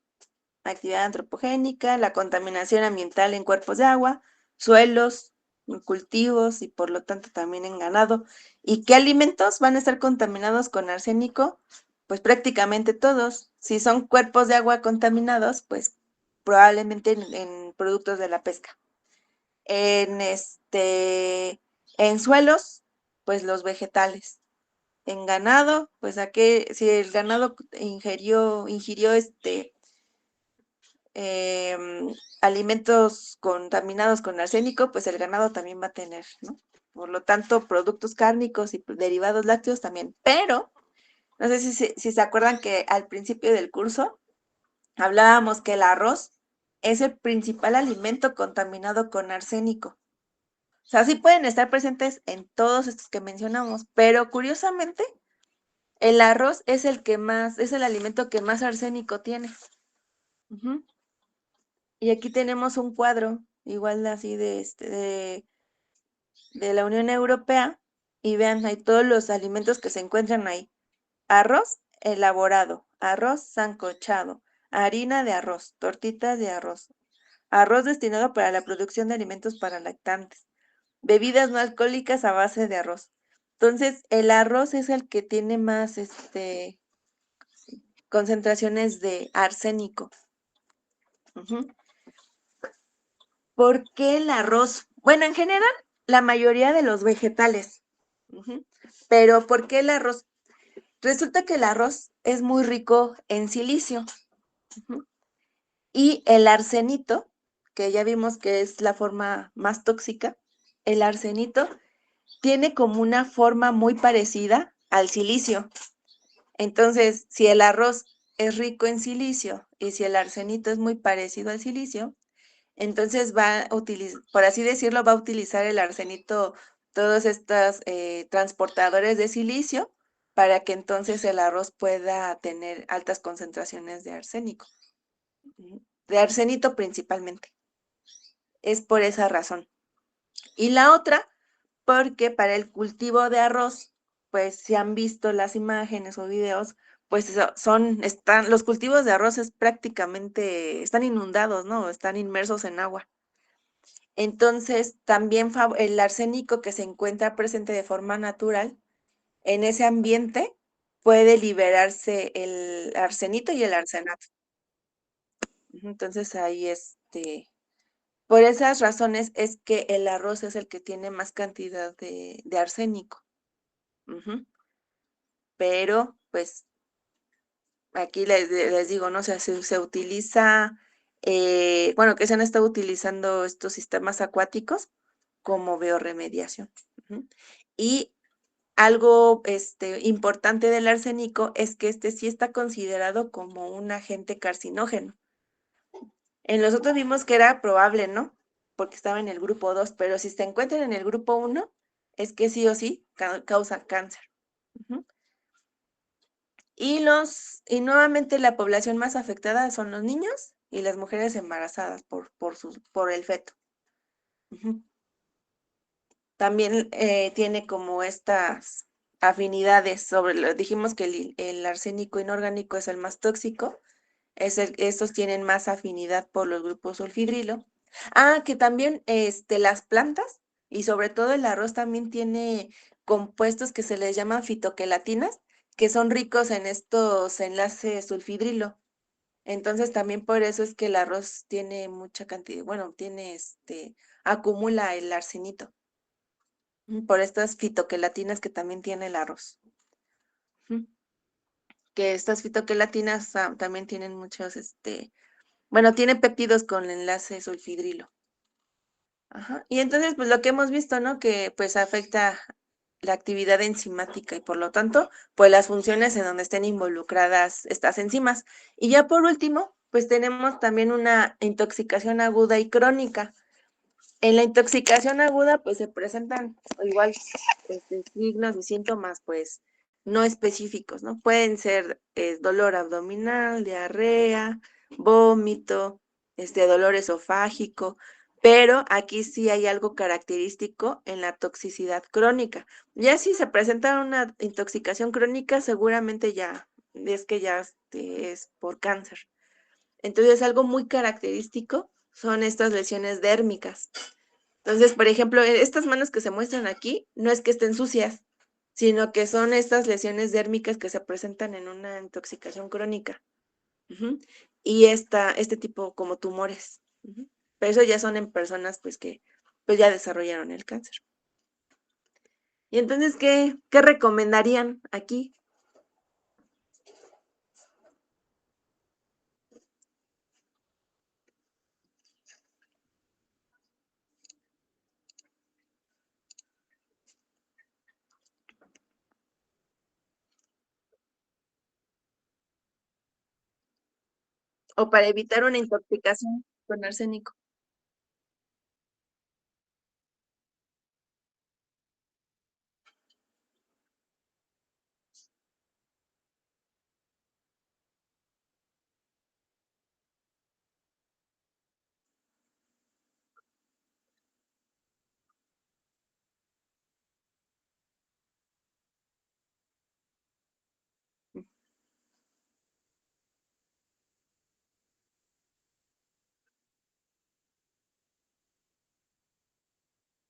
Actividad antropogénica, la contaminación ambiental en cuerpos de agua, suelos, en cultivos y por lo tanto también en ganado. ¿Y qué alimentos van a estar contaminados con arsénico? Pues prácticamente todos. Si son cuerpos de agua contaminados, pues probablemente en productos de la pesca. En suelos, pues los vegetales. En ganado, pues si el ganado ingirió alimentos contaminados con arsénico, pues el ganado también va a tener, ¿no? Por lo tanto, productos cárnicos y derivados lácteos también. Pero, no sé si se acuerdan que al principio del curso hablábamos que el arroz es el principal alimento contaminado con arsénico. O sea, sí pueden estar presentes en todos estos que mencionamos, pero curiosamente, el arroz es el alimento que más arsénico tiene. Ujú. Y aquí tenemos un cuadro, igual así de la Unión Europea, y vean, hay todos los alimentos que se encuentran ahí. Arroz elaborado, arroz sancochado, harina de arroz, tortitas de arroz, arroz destinado para la producción de alimentos para lactantes, bebidas no alcohólicas a base de arroz. Entonces, el arroz es el que tiene más concentraciones de arsénico. Ujú. ¿Por qué el arroz? Bueno, en general, la mayoría de los vegetales. Ujú. Pero ¿por qué el arroz? Resulta que el arroz es muy rico en silicio. Ujú. Y el arsenito, que ya vimos que es la forma más tóxica, el arsenito tiene como una forma muy parecida al silicio. Entonces, si el arroz es rico en silicio y si el arsenito es muy parecido al silicio, entonces va a utilizar, por así decirlo, va a utilizar el arsenito todos estos transportadores de silicio para que entonces el arroz pueda tener altas concentraciones de arsénico, de arsenito principalmente. Es por esa razón. Y la otra, porque para el cultivo de arroz, pues si han visto las imágenes o videos, pues los cultivos de arroz están inundados, ¿no? Están inmersos en agua. Entonces, también el arsénico que se encuentra presente de forma natural en ese ambiente puede liberarse el arsenito y el arsenato. Entonces, ahí por esas razones es que el arroz es el que tiene más cantidad de arsénico. Pero, pues, aquí les digo, ¿no? O sea, se utiliza, bueno, que se han estado utilizando estos sistemas acuáticos como biorremediación. Y algo importante del arsénico es que sí está considerado como un agente carcinógeno. En los otros vimos que era probable, ¿no? Porque estaba en el grupo 2, pero si se encuentran en el grupo 1, es que sí o sí causa cáncer. Y nuevamente la población más afectada son los niños y las mujeres embarazadas por el feto. También tiene como estas afinidades dijimos que el arsénico inorgánico es el más tóxico, estos tienen más afinidad por los grupos sulfidrilo. Que también las plantas y sobre todo el arroz también tiene compuestos que se les llaman fitoquelatinas, que son ricos en estos enlaces sulfidrilo. Entonces también por eso es que el arroz tiene mucha cantidad, bueno, acumula el arsenito, por estas fitoquelatinas que también tiene el arroz. Que estas fitoquelatinas también tienen muchos, bueno, tienen péptidos con enlace sulfidrilo. Ajá. Y entonces, pues lo que hemos visto, ¿no? Que pues afecta la actividad enzimática y por lo tanto, pues las funciones en donde estén involucradas estas enzimas. Y ya por último, pues tenemos también una intoxicación aguda y crónica. En la intoxicación aguda, pues se presentan igual signos y síntomas, pues no específicos, ¿no? Pueden ser dolor abdominal, diarrea, vómito, dolor esofágico, pero aquí sí hay algo característico en la toxicidad crónica. Ya si se presenta una intoxicación crónica, seguramente ya es que ya es por cáncer. Entonces, algo muy característico son estas lesiones dérmicas. Entonces, por ejemplo, estas manos que se muestran aquí, no es que estén sucias, sino que son estas lesiones dérmicas que se presentan en una intoxicación crónica. Y este tipo como tumores. Pero eso ya son en personas pues que pues ya desarrollaron el cáncer. Y entonces, ¿qué recomendarían aquí? O para evitar una intoxicación con arsénico.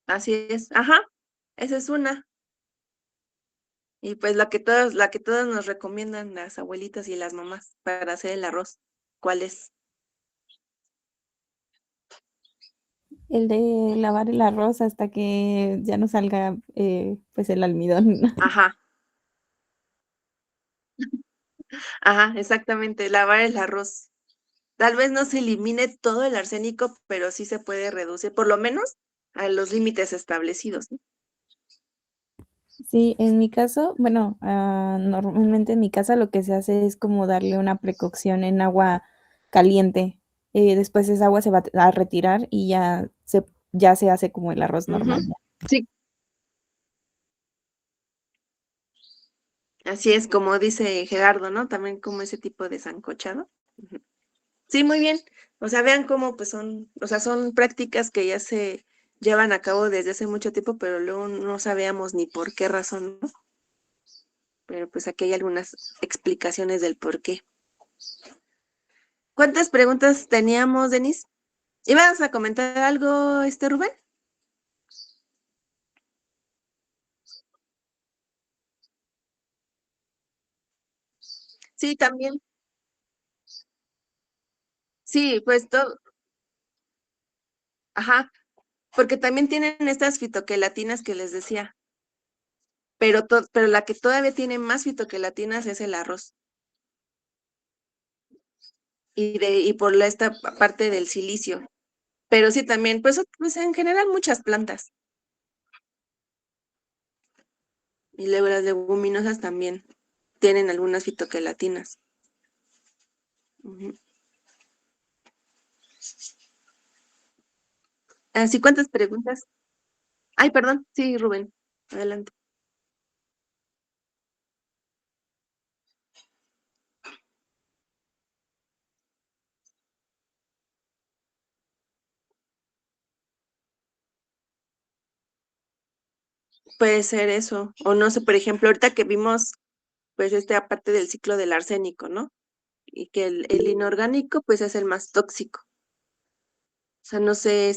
Así es. Ajá, esa es una. Y pues la que todos nos recomiendan las abuelitas y las mamás para hacer el arroz. ¿Cuál es? El de lavar el arroz hasta que ya no salga pues el almidón. Ajá, ajá, exactamente, lavar el arroz. Tal vez no se elimine todo el arsénico, pero sí se puede reducir, por lo menos a los límites establecidos, ¿no? Sí, en mi caso, bueno, normalmente en mi casa lo que se hace es como darle una precocción en agua caliente. Después esa agua se va a retirar y ya se hace como el arroz Ujú, normal. sí, así es como dice Gerardo, ¿no? También como ese tipo de sancochado. Ujú. Sí, muy bien. O sea, vean cómo pues son prácticas que ya se llevan a cabo desde hace mucho tiempo, pero luego no sabíamos ni por qué razón, ¿no? Pero pues aquí hay algunas explicaciones del por qué. ¿Cuántas preguntas teníamos, Denise? ¿Ibas a comentar algo, Rubén? Sí, también. Sí, pues todo, ajá, porque también tienen estas fitoquelatinas que les decía, pero la que todavía tiene más fitoquelatinas es el arroz. Y por esta parte del silicio. Pero sí también, pues en general muchas plantas. Y luego las leguminosas también tienen algunas fitoquelatinas. Ujú. Así, ¿cuántas preguntas? Ay, perdón, sí, Rubén, adelante. Puede ser eso. O no sé, por ejemplo, ahorita que vimos, pues, aparte del ciclo del arsénico, ¿no? Y que el inorgánico, pues, es el más tóxico. O sea, no sé,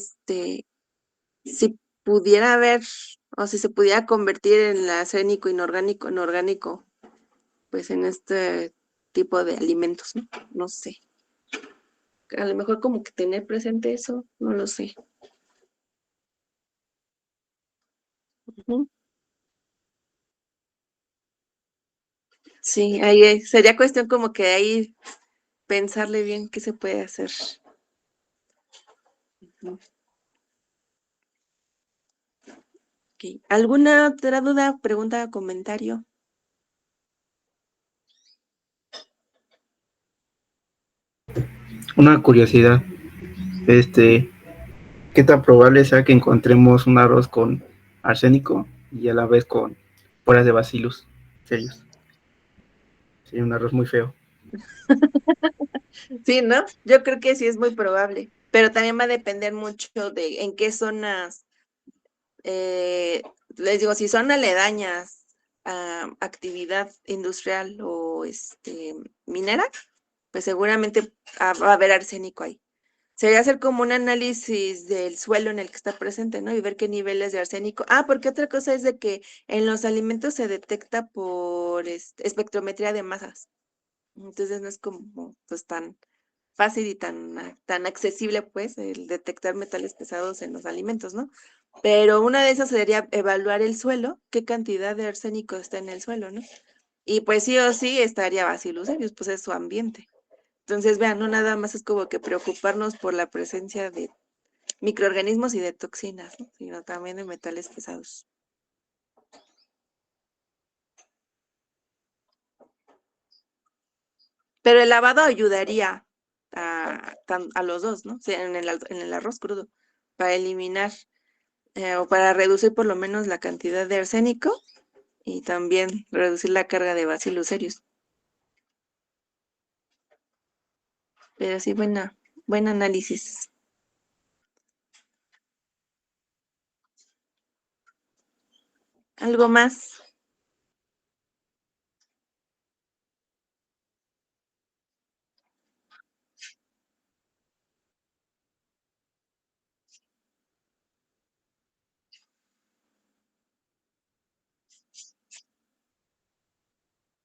si pudiera haber, o si se pudiera convertir en el arsénico inorgánico en orgánico, pues en este tipo de alimentos, ¿no? No sé. A lo mejor como que tener presente eso, no lo sé. Ujú. Sí, ahí sería cuestión como que ahí pensarle bien qué se puede hacer. Ujú. Ok. ¿Alguna otra duda, pregunta, comentario? Una curiosidad, ¿qué tan probable sea que encontremos un arroz con arsénico y a la vez con poras de bacillus serios? Sería un arroz muy feo. Sí, ¿no? Yo creo que sí es muy probable, pero también va a depender mucho de en qué zonas, les digo, si son aledañas a actividad industrial o minera, pues seguramente va a haber arsénico ahí. Sería hacer como un análisis del suelo en el que está presente, ¿no? Y ver qué niveles de arsénico. Ah, porque otra cosa es de que en los alimentos se detecta por espectrometría de masas. Entonces no es como pues tan fácil y tan accesible, pues, el detectar metales pesados en los alimentos, ¿no? Pero una de esas sería evaluar el suelo, qué cantidad de arsénico está en el suelo, ¿no? Y pues sí o sí estaría Bacillus cereus, pues es su ambiente. Entonces, vean, no nada más es como que preocuparnos por la presencia de microorganismos y de toxinas, ¿no? Sino también de metales pesados. Pero el lavado ayudaría a los dos, ¿no? O sea, en el arroz crudo, para eliminar o para reducir por lo menos la cantidad de arsénico y también reducir la carga de Bacillus cereus. Pero sí, buen análisis. ¿Algo más?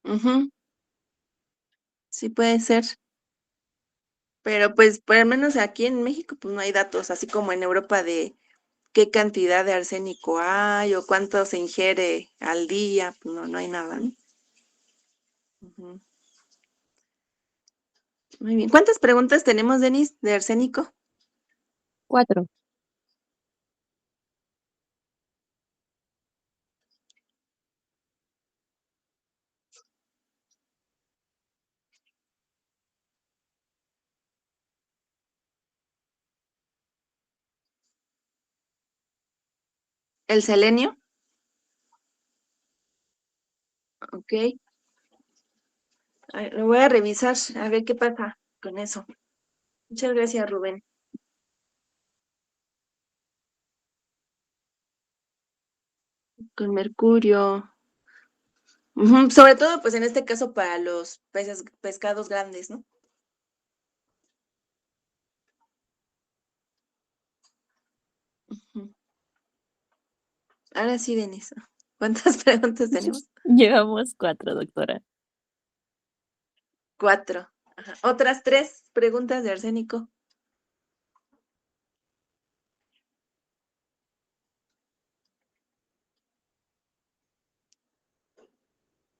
Ujú, sí puede ser. Pero pues por lo menos aquí en México pues no hay datos, así como en Europa de qué cantidad de arsénico hay o cuánto se ingiere al día, pues no hay nada, ¿no? Ujú. Muy bien. ¿Cuántas preguntas tenemos, Denis, de arsénico? 4. ¿El selenio? Ok. Lo voy a revisar, a ver qué pasa con eso. Muchas gracias, Rubén. Con mercurio. Ujú, sobre todo, pues en este caso para los pescados grandes, ¿no? Ujú. Ahora sí, Denis. ¿Cuántas preguntas tenemos? Llevamos 4, doctora. 4. Ajá. Otras 3 preguntas de arsénico.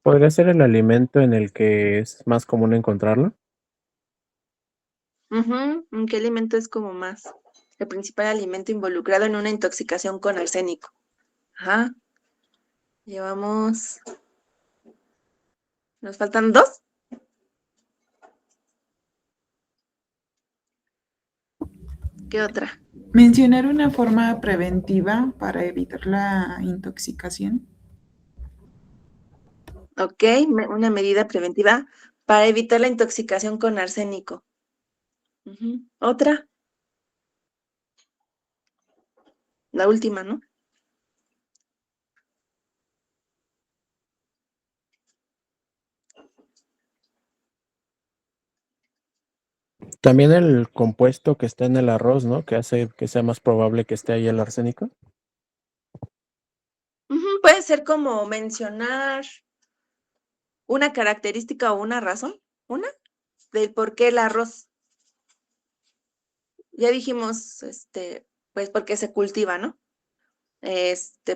¿Podría ser el alimento en el que es más común encontrarlo? Ujú, ¿en qué alimento es como más el principal alimento involucrado en una intoxicación con arsénico? Ajá. Llevamos. ¿Nos faltan 2? ¿Qué otra? Mencionar una forma preventiva para evitar la intoxicación. Ok, una medida preventiva para evitar la intoxicación con arsénico. Ujú. Otra, la última, ¿no? También el compuesto que está en el arroz, ¿no? Que hace que sea más probable que esté ahí el arsénico. Ujú, puede ser como mencionar una característica o una razón, una, del por qué el arroz. Ya dijimos, pues porque se cultiva, ¿no?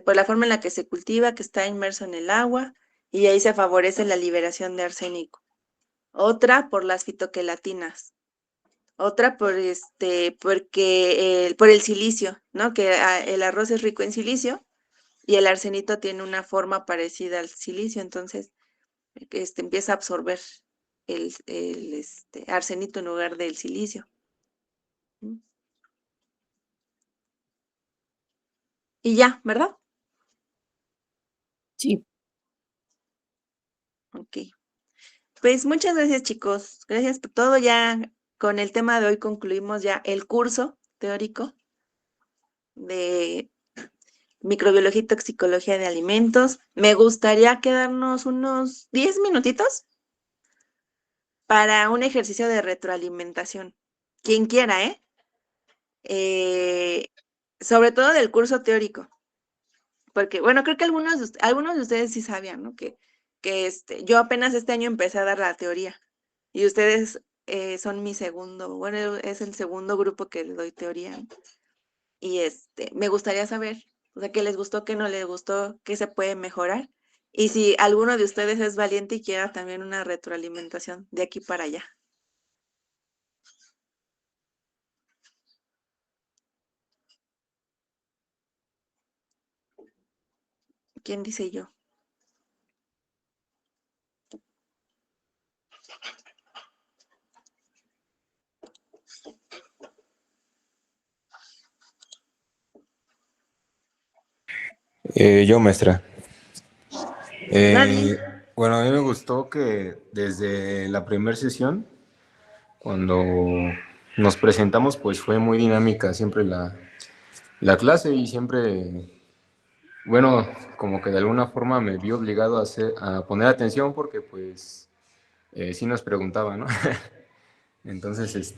Por la forma en la que se cultiva, que está inmerso en el agua, y ahí se favorece la liberación de arsénico. Otra por las fitoquelatinas. Otra por por el silicio, ¿no? Que el arroz es rico en silicio y el arsenito tiene una forma parecida al silicio, entonces empieza a absorber el arsenito en lugar del silicio. Y ya, ¿verdad? Sí. Ok. Pues muchas gracias, chicos. Gracias por todo. Ya con el tema de hoy concluimos ya el curso teórico de microbiología y toxicología de alimentos. Me gustaría quedarnos unos 10 minutitos para un ejercicio de retroalimentación. Quien quiera, ¿eh? Sobre todo del curso teórico. Porque, bueno, creo que algunos de ustedes sí sabían, ¿no? Que yo apenas este año empecé a dar la teoría y ustedes son mi segundo, bueno, es el segundo grupo que le doy teoría, ¿no? Y me gustaría saber, o sea, qué les gustó, qué no les gustó, qué se puede mejorar. Y si alguno de ustedes es valiente y quiera también una retroalimentación de aquí para allá. ¿Quién dice yo? Yo, maestra. Nadie. Bueno, a mí me gustó que desde la primera sesión, cuando nos presentamos, pues fue muy dinámica siempre la clase y siempre, bueno, como que de alguna forma me vi obligado a poner atención porque pues sí nos preguntaba, ¿no? Entonces,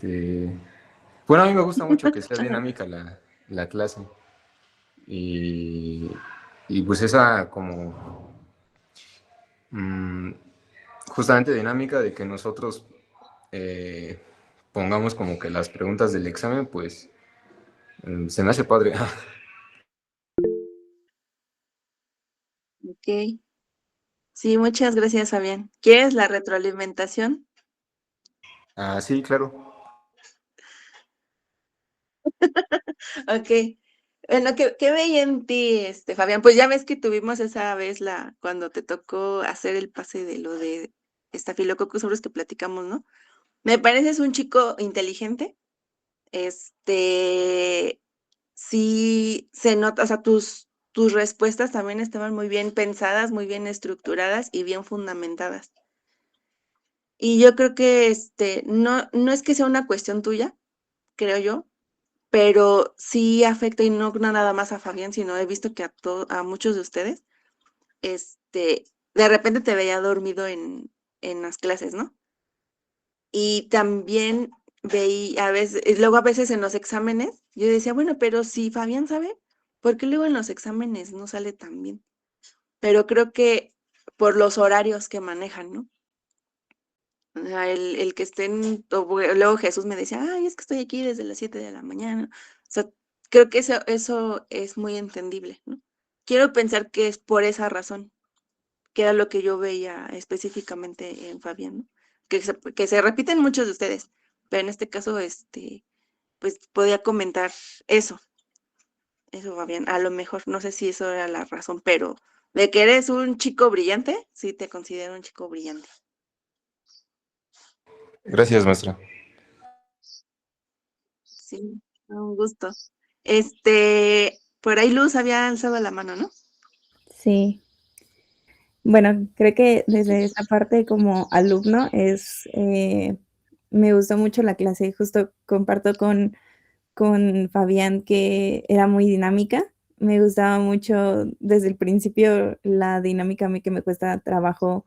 bueno, a mí me gusta mucho que sea dinámica la clase y, y pues esa como justamente dinámica de que nosotros eh, pongamos como que las preguntas del examen, pues se me hace padre. Ok. Sí, muchas gracias, Fabián. ¿Quieres la retroalimentación? Ah, sí, claro. Ok. Bueno, ¿qué veía en ti, Fabián? Pues ya ves que tuvimos esa vez cuando te tocó hacer el pase de lo de Staphylococcus aureus que platicamos, ¿no? Me pareces un chico inteligente. Sí se nota, o sea, tus respuestas también estaban muy bien pensadas, muy bien estructuradas y bien fundamentadas. Y yo creo que no es que sea una cuestión tuya, creo yo, pero sí afecta y no nada más a Fabián, sino he visto que a muchos de ustedes, de repente te veía dormido en las clases, ¿no? Y también veía luego a veces en los exámenes, yo decía, bueno, pero si Fabián sabe, ¿por qué luego en los exámenes no sale tan bien? Pero creo que por los horarios que manejan, ¿no? O sea, el que estén, luego Jesús me decía, ay, es que estoy aquí desde las 7 de la mañana. O sea, creo que eso es muy entendible, ¿no? Quiero pensar que es por esa razón, que era lo que yo veía específicamente en Fabián, ¿no? Que se repiten muchos de ustedes, pero en este caso, pues podía comentar eso, Fabián. A lo mejor, no sé si eso era la razón, pero de que eres un chico brillante, sí te considero un chico brillante. Gracias, maestra. Sí, un gusto. Por ahí Luz había alzado la mano, ¿no? Sí. Bueno, creo que desde esa parte como alumno me gustó mucho la clase. Justo comparto con Fabián que era muy dinámica. Me gustaba mucho desde el principio la dinámica a mí que me cuesta trabajo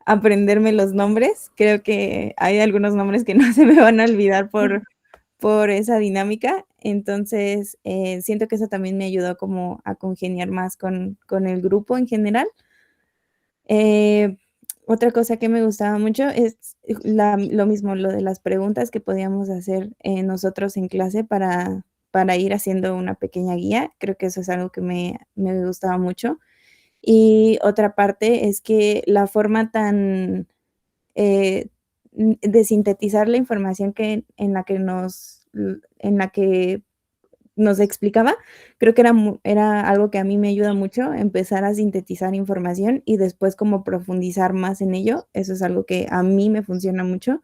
aprenderme los nombres. Creo que hay algunos nombres que no se me van a olvidar por esa dinámica. Entonces, siento que eso también me ayudó como a congeniar más con el grupo en general. Otra cosa que me gustaba mucho es lo mismo, lo de las preguntas que podíamos hacer nosotros en clase para ir haciendo una pequeña guía. Creo que eso es algo que me gustaba mucho. Y otra parte es que la forma tan de sintetizar la información en la que nos explicaba, creo que era algo que a mí me ayuda mucho, empezar a sintetizar información y después como profundizar más en ello. Eso es algo que a mí me funciona mucho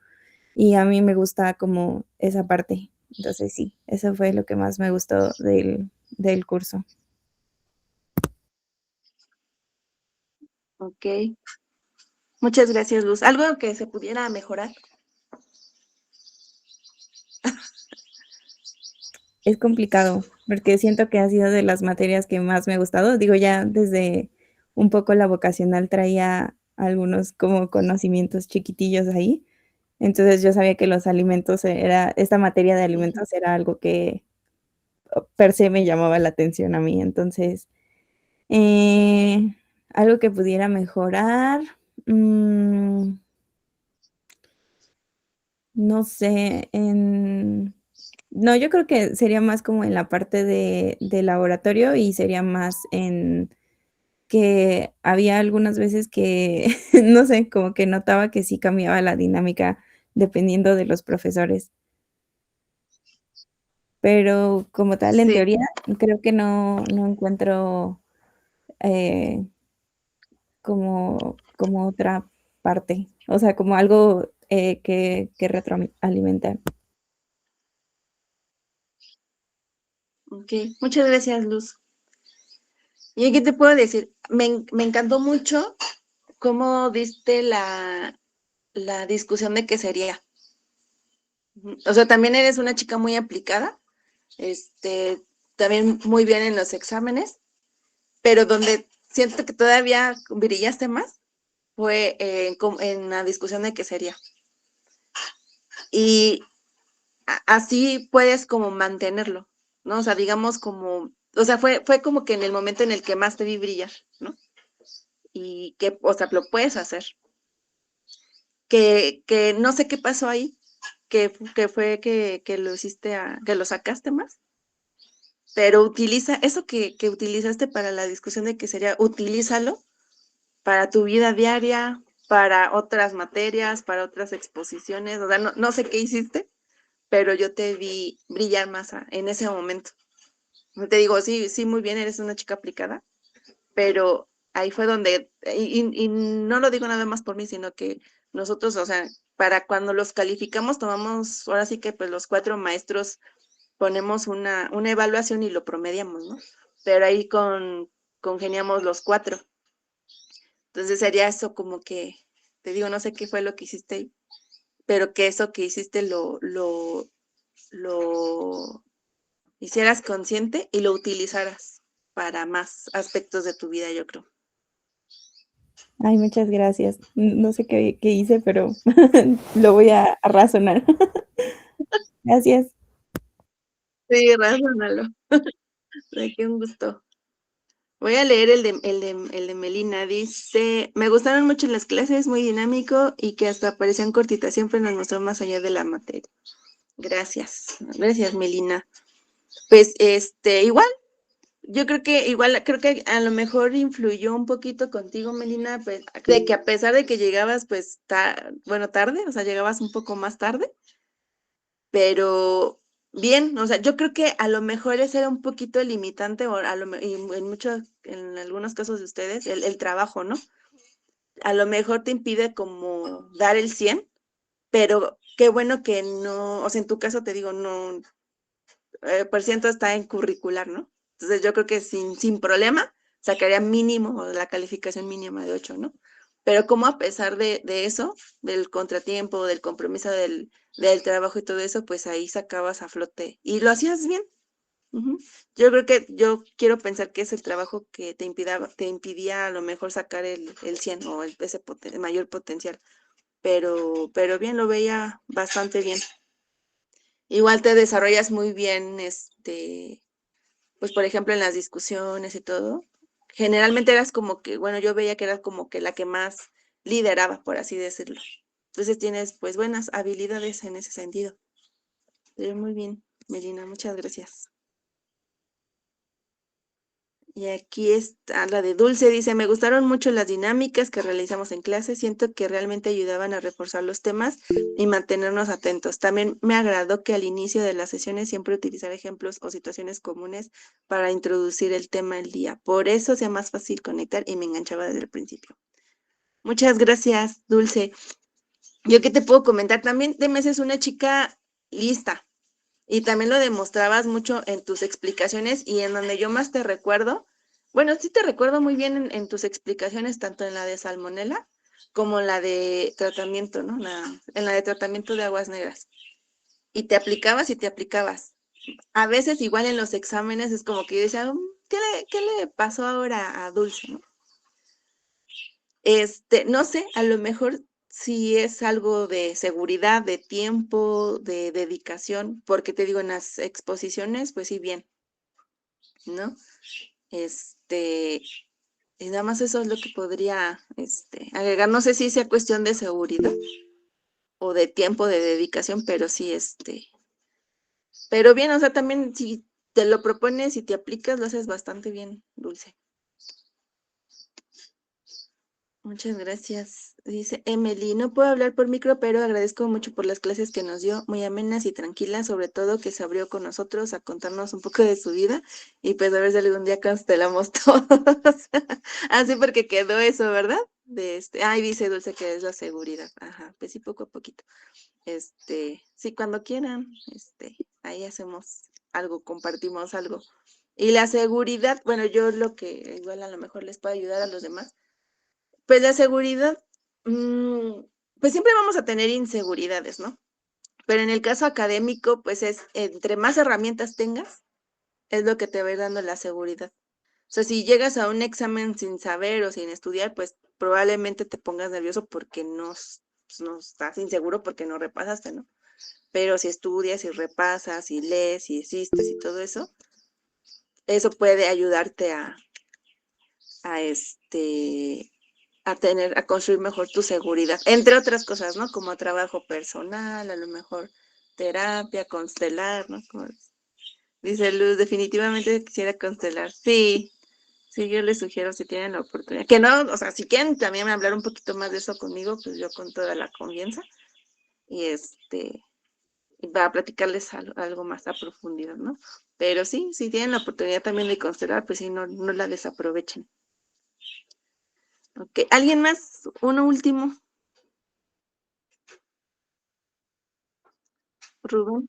y a mí me gusta como esa parte. Entonces sí, eso fue lo que más me gustó del curso. Ok. Muchas gracias, Luz. ¿Algo que se pudiera mejorar? Es complicado, porque siento que ha sido de las materias que más me ha gustado. Digo, ya desde un poco la vocacional traía algunos como conocimientos chiquitillos ahí. Entonces yo sabía que los alimentos esta materia de alimentos era algo que per se me llamaba la atención a mí. Entonces, algo que pudiera mejorar, no sé, no, yo creo que sería más como en la parte de laboratorio y sería más en que había algunas veces que, no sé, como que notaba que sí cambiaba la dinámica dependiendo de los profesores. Pero como tal, en Sí, teoría, creo que no encuentro eh, como otra parte, o sea, como algo que retroalimentar. ok. Muchas gracias, Luz. ¿Y qué te puedo decir? Me encantó mucho cómo diste la discusión de qué sería. O sea, también eres una chica muy aplicada, también muy bien en los exámenes, pero donde siento que todavía brillaste más fue en la discusión de qué sería. Y así puedes como mantenerlo, ¿no? O sea, digamos como, o sea, fue como que en el momento en el que más te vi brillar, ¿no? Y que, o sea, lo puedes hacer. Que no sé qué pasó ahí, que fue que lo hiciste, que lo sacaste más, pero utiliza eso que utilizaste para la discusión de que sería, utilízalo para tu vida diaria, para otras materias, para otras exposiciones, o sea, no sé qué hiciste, pero yo te vi brillar más en ese momento. Te digo, sí, sí, muy bien, eres una chica aplicada, pero ahí fue donde, y no lo digo nada más por mí, sino que nosotros, o sea, para cuando los calificamos, tomamos, ahora sí que pues los 4 maestros ponemos una evaluación y lo promediamos, ¿no? Pero ahí congeniamos los 4. Entonces sería eso como que, te digo, no sé qué fue lo que hiciste ahí, pero que eso que hiciste lo hicieras consciente y lo utilizaras para más aspectos de tu vida, yo creo. Ay, muchas gracias. No sé qué hice, pero lo voy a razonar. Gracias. Sí, razónalo. Ay, qué un gusto. Voy a leer el de Melina. Dice, me gustaron mucho las clases, muy dinámico y que hasta parecían cortitas. Siempre nos mostró más allá de la materia. Gracias. Gracias, Melina. Pues, igual, yo creo que a lo mejor influyó un poquito contigo, Melina, pues, de que a pesar de que llegabas, pues, tarde, o sea, llegabas un poco más tarde, pero bien, o sea, yo creo que a lo mejor ese era un poquito limitante, o y en algunos casos de ustedes, el trabajo, ¿no? A lo mejor te impide como dar el 100, pero qué bueno que no, o sea, en tu caso te digo, no, por ciento está en curricular, ¿no? Entonces yo creo que sin problema sacaría mínimo la calificación mínima de 8, ¿no? Pero como a pesar de eso, del contratiempo, del compromiso del trabajo y todo eso, pues ahí sacabas a flote y lo hacías bien. Ujú. Yo creo que yo quiero pensar que es el trabajo que te impidía a lo mejor sacar el 100 o ese mayor potencial, pero bien, lo veía bastante bien. Igual te desarrollas muy bien, pues por ejemplo en las discusiones y todo. Generalmente eras como que, bueno, yo veía que eras como que la que más lideraba, por así decirlo. Entonces tienes pues buenas habilidades en ese sentido. Muy bien, Melina, muchas gracias. Y aquí está la de Dulce, dice, me gustaron mucho las dinámicas que realizamos en clase, siento que realmente ayudaban a reforzar los temas y mantenernos atentos. También me agradó que al inicio de las sesiones siempre utilizar ejemplos o situaciones comunes para introducir el tema del día. Por eso sea más fácil conectar y me enganchaba desde el principio. Muchas gracias, Dulce. Yo qué te puedo comentar, también te me haces una chica lista y también lo demostrabas mucho en tus explicaciones y en donde yo más te recuerdo, bueno, sí te recuerdo muy bien en tus explicaciones, tanto en la de salmonela como en la de tratamiento, ¿no? En la de tratamiento de aguas negras. Y te aplicabas y te aplicabas. A veces igual en los exámenes es como que yo decía, ¿qué le pasó ahora a Dulce, no? No sé, a lo mejor si es algo de seguridad, de tiempo, de dedicación, porque te digo, en las exposiciones, pues sí, bien, ¿no? Y nada más eso es lo que podría, agregar. No sé si sea cuestión de seguridad o de tiempo, de dedicación, pero sí, pero bien, o sea, también si te lo propones y te aplicas, lo haces bastante bien, Dulce. Muchas gracias. Dice Emily, no puedo hablar por micro, pero agradezco mucho por las clases que nos dio, muy amenas y tranquilas, sobre todo que se abrió con nosotros a contarnos un poco de su vida y pues a ver si algún día constelamos todos. Así porque quedó eso, ¿verdad? Ay, dice Dulce que es la seguridad. Ajá, pues sí, poco a poquito. Sí, cuando quieran, ahí hacemos algo, compartimos algo. Y la seguridad, bueno, yo lo que igual a lo mejor les puede ayudar a los demás pues la seguridad, pues siempre vamos a tener inseguridades, ¿no? Pero en el caso académico, pues es entre más herramientas tengas, es lo que te va a ir dando la seguridad. O sea, si llegas a un examen sin saber o sin estudiar, pues probablemente te pongas nervioso porque no estás inseguro porque no repasaste, ¿no? Pero si estudias y repasas y lees y existes y todo eso puede ayudarte a a construir mejor tu seguridad, entre otras cosas, ¿no? Como trabajo personal, a lo mejor terapia, constelar, ¿no? Dice Luz, definitivamente quisiera constelar. Sí, sí, yo les sugiero si tienen la oportunidad. Que no, o sea, si quieren también hablar un poquito más de eso conmigo, pues yo con toda la confianza. Y y va a platicarles algo más a profundidad, ¿no? Pero sí, si tienen la oportunidad también de constelar, pues sí, no la desaprovechen. Ok, ¿alguien más? Uno último. Rubén.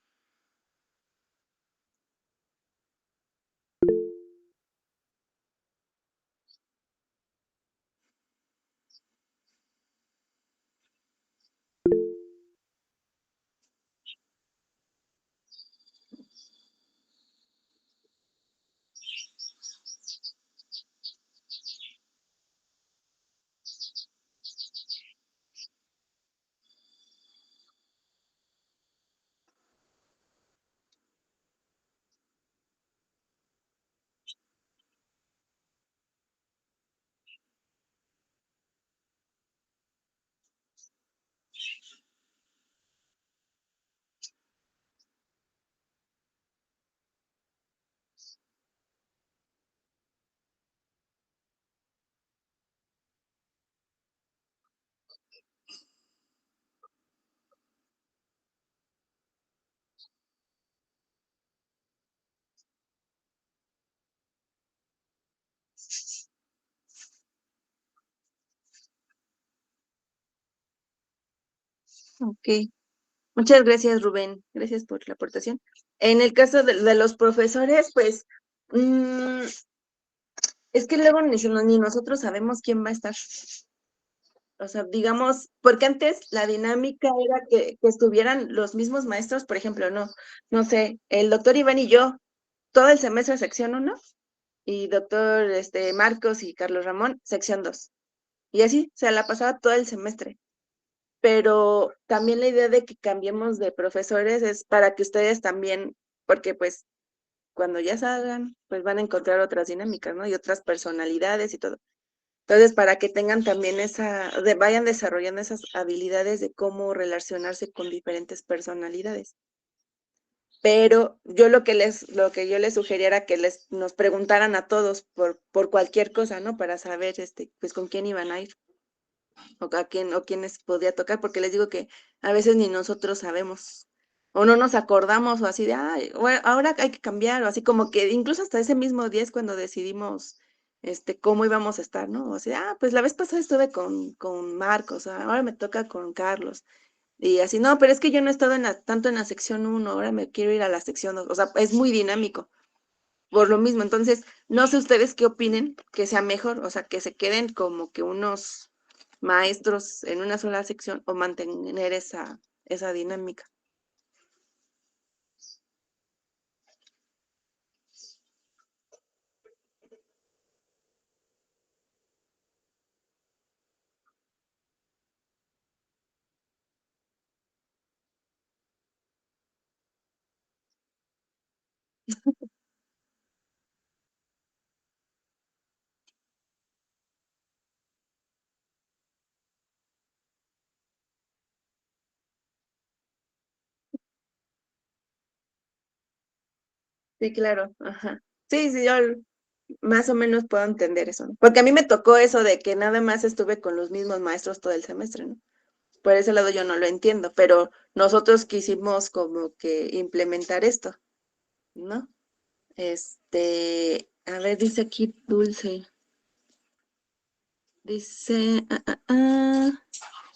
Ok, muchas gracias, Rubén. Gracias por la aportación. En el caso de los profesores, pues, es que luego ni nosotros sabemos quién va a estar. O sea, digamos, porque antes la dinámica era que estuvieran los mismos maestros, por ejemplo, no sé, el doctor Iván y yo, todo el semestre sección 1, y doctor Marcos y Carlos Ramón, sección 2. Y así se la pasaba todo el semestre. Pero también la idea de que cambiemos de profesores es para que ustedes también, porque pues cuando ya salgan, pues van a encontrar otras dinámicas, ¿no? Y otras personalidades y todo. Entonces, para que tengan también vayan desarrollando esas habilidades de cómo relacionarse con diferentes personalidades. Pero yo lo que yo les sugería era que nos preguntaran a todos por cualquier cosa, ¿no? Para saber, pues, con quién iban a ir o quiénes podía tocar, porque les digo que a veces ni nosotros sabemos o no nos acordamos o así de, ay, bueno, ahora hay que cambiar o así como que incluso hasta ese mismo día es cuando decidimos cómo íbamos a estar, ¿no? O sea, pues la vez pasada estuve con Marcos, ahora me toca con Carlos. Y así, no, pero es que yo no he estado tanto en la sección 1, ahora me quiero ir a la sección 2. O sea, es muy dinámico por lo mismo. Entonces, no sé ustedes qué opinen que sea mejor, o sea, que se queden como que unos maestros en una sola sección o mantener esa dinámica. Sí, claro, ajá. Sí, sí, yo más o menos puedo entender eso, ¿no? Porque a mí me tocó eso de que nada más estuve con los mismos maestros todo el semestre, ¿no? Por ese lado yo no lo entiendo, pero nosotros quisimos como que implementar esto, ¿no? A ver, dice aquí Dulce. Dice,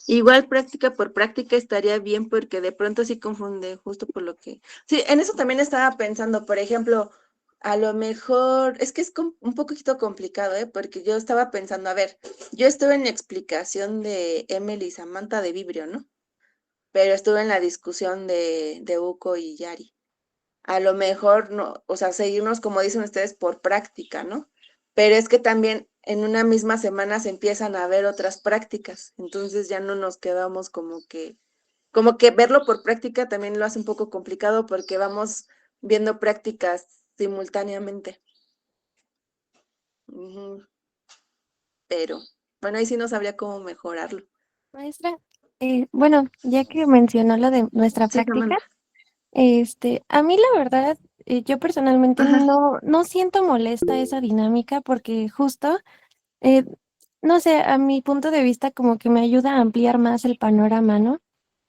igual práctica por práctica estaría bien porque de pronto sí confunde justo por lo que... Sí, en eso también estaba pensando, por ejemplo, a lo mejor, es que es un poquito complicado, ¿eh? Porque yo estaba pensando, a ver, yo estuve en la explicación de Emily y Samantha de Vibrio, ¿no? Pero estuve en la discusión de Uko y Yari. A lo mejor no, o sea, seguirnos como dicen ustedes por práctica, ¿no? Pero es que también en una misma semana se empiezan a ver otras prácticas, entonces ya no nos quedamos como que verlo por práctica también lo hace un poco complicado porque vamos viendo prácticas simultáneamente. Ujú. Pero, bueno, ahí sí no sabría cómo mejorarlo. Maestra, bueno, ya que mencionó lo de nuestra Sí, práctica, Samantha. a mí la verdad, yo personalmente Ajá. no siento molesta esa dinámica porque justo, eh, no sé, a mi punto de vista como que me ayuda a ampliar más el panorama, ¿no?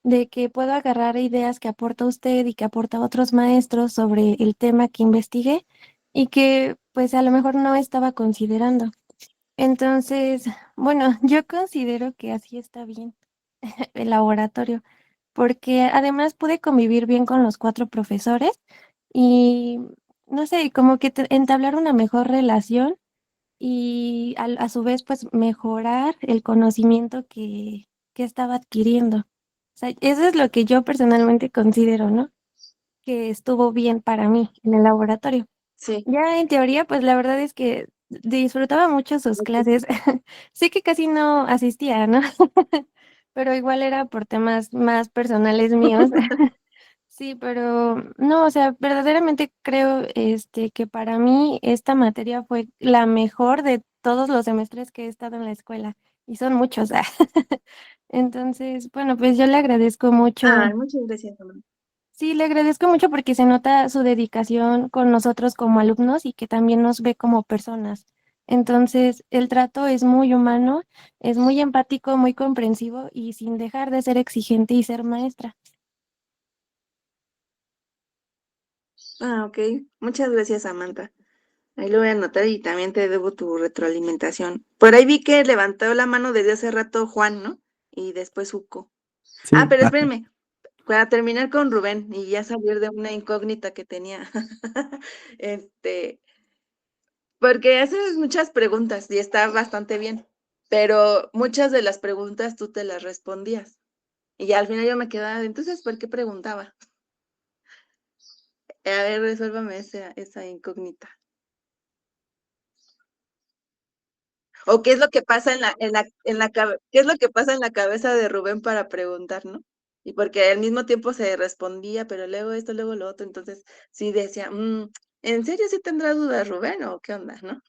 De que puedo agarrar ideas que aporta usted y que aporta otros maestros sobre el tema que investigué y que pues a lo mejor no estaba considerando. Entonces, bueno, yo considero que así está bien el laboratorio, porque además pude convivir bien con los 4 profesores y, no sé, como que entablar una mejor relación y a su vez, pues, mejorar el conocimiento que estaba adquiriendo. O sea, eso es lo que yo personalmente considero, ¿no? Que estuvo bien para mí en el laboratorio. Sí. Ya en teoría, pues, la verdad es que disfrutaba mucho sus clases. Sé que casi no asistía, ¿no? Pero igual era por temas más personales míos. Sí, pero no, o sea, verdaderamente creo, que para mí esta materia fue la mejor de todos los semestres que he estado en la escuela, y son muchos. Entonces, bueno, pues yo le agradezco mucho. Ay, muchas gracias, Samantha. Sí, le agradezco mucho porque se nota su dedicación con nosotros como alumnos y que también nos ve como personas. Entonces, el trato es muy humano, es muy empático, muy comprensivo y sin dejar de ser exigente y ser maestra. Ok. Muchas gracias, Samantha. Ahí lo voy a anotar y también te debo tu retroalimentación. Por ahí vi que levantó la mano desde hace rato Juan, ¿no? Y después Uco. Sí, Pero espérenme, para terminar con Rubén y ya salir de una incógnita que tenía. Este, porque haces muchas preguntas y está bastante bien, pero muchas de las preguntas tú te las respondías. Y ya al final yo me quedaba, entonces, ¿por qué preguntaba? A ver, resuélvame esa incógnita. O qué es lo que pasa qué es lo que pasa en la cabeza de Rubén para preguntar, ¿no? Y porque al mismo tiempo se respondía, pero luego esto, luego lo otro, entonces sí decía, ¿en serio sí tendrá dudas Rubén o qué onda, no?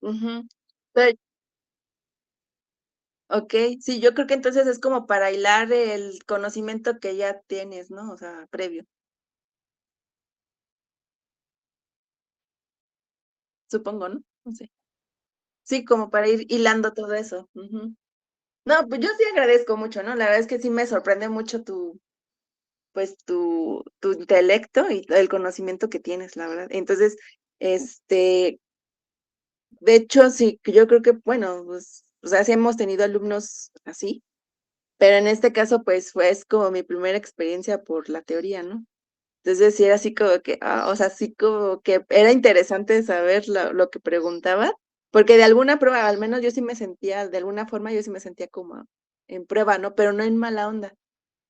Ujú. Pero, ok, sí, yo creo que entonces es como para hilar el conocimiento que ya tienes, ¿no? O sea, previo, supongo, ¿no? No sé. Sí, como para ir hilando todo eso. Ujú. No, pues yo sí agradezco mucho, ¿no? La verdad es que sí me sorprende mucho pues tu intelecto y el conocimiento que tienes, la verdad. Entonces, este, de hecho, sí, que yo creo que, bueno, pues, o sea, sí hemos tenido alumnos así, pero en este caso, pues, fue es como mi primera experiencia por la teoría, ¿no? Entonces, sí era así como que, o sea, sí como que era interesante saber lo que preguntaba, porque de alguna prueba, al menos yo sí me sentía, de alguna forma yo sí me sentía como en prueba, ¿no? Pero no en mala onda.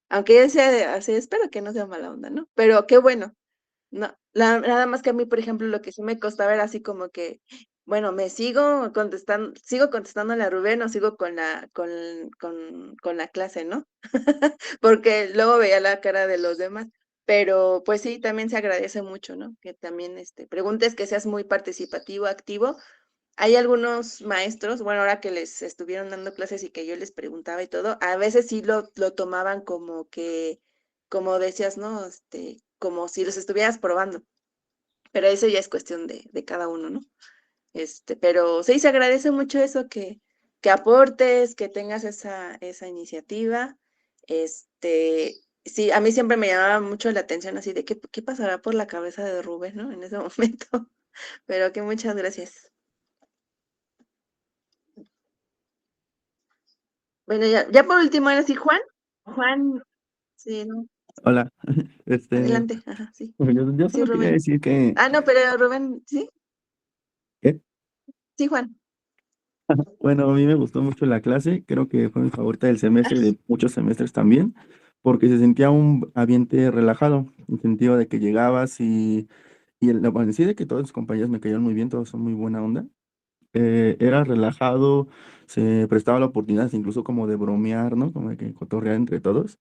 Aunque yo sea así, espero que no sea mala onda, ¿no? Pero qué bueno. No, nada más que a mí, por ejemplo, lo que sí me costaba era así como que, bueno, me sigo contestándole a Rubén o sigo con la clase, ¿no? Porque luego veía la cara de los demás. Pero pues sí, también se agradece mucho, ¿no? Que también preguntes, que seas muy participativo, activo. Hay algunos maestros, bueno, ahora que les estuvieron dando clases y que yo les preguntaba y todo, a veces sí lo tomaban como que, como decías, ¿no? Como si los estuvieras probando, pero eso ya es cuestión de cada uno, ¿no? Pero sí, se agradece mucho eso que aportes, que tengas esa iniciativa. Sí, a mí siempre me llamaba mucho la atención así de qué pasará por la cabeza de Rubén, ¿no? En ese momento, pero que muchas gracias. Bueno, ya por último, ahora sí, Juan. Juan, sí, no, Hola, adelante, ajá, sí, yo sí, solo quería Rubén. decir que, Ah, no, pero Rubén, sí, ¿qué? sí, Juan. Bueno, a mí me gustó mucho la clase, creo que fue mi favorita del semestre y de muchos semestres también, porque se sentía un ambiente relajado, en el sentido de que llegabas bueno, sí de que todos los compañeros me cayeron muy bien, todos son muy buena onda, era relajado, se prestaba la oportunidad incluso como de bromear, ¿no? Como de que cotorrear entre todos.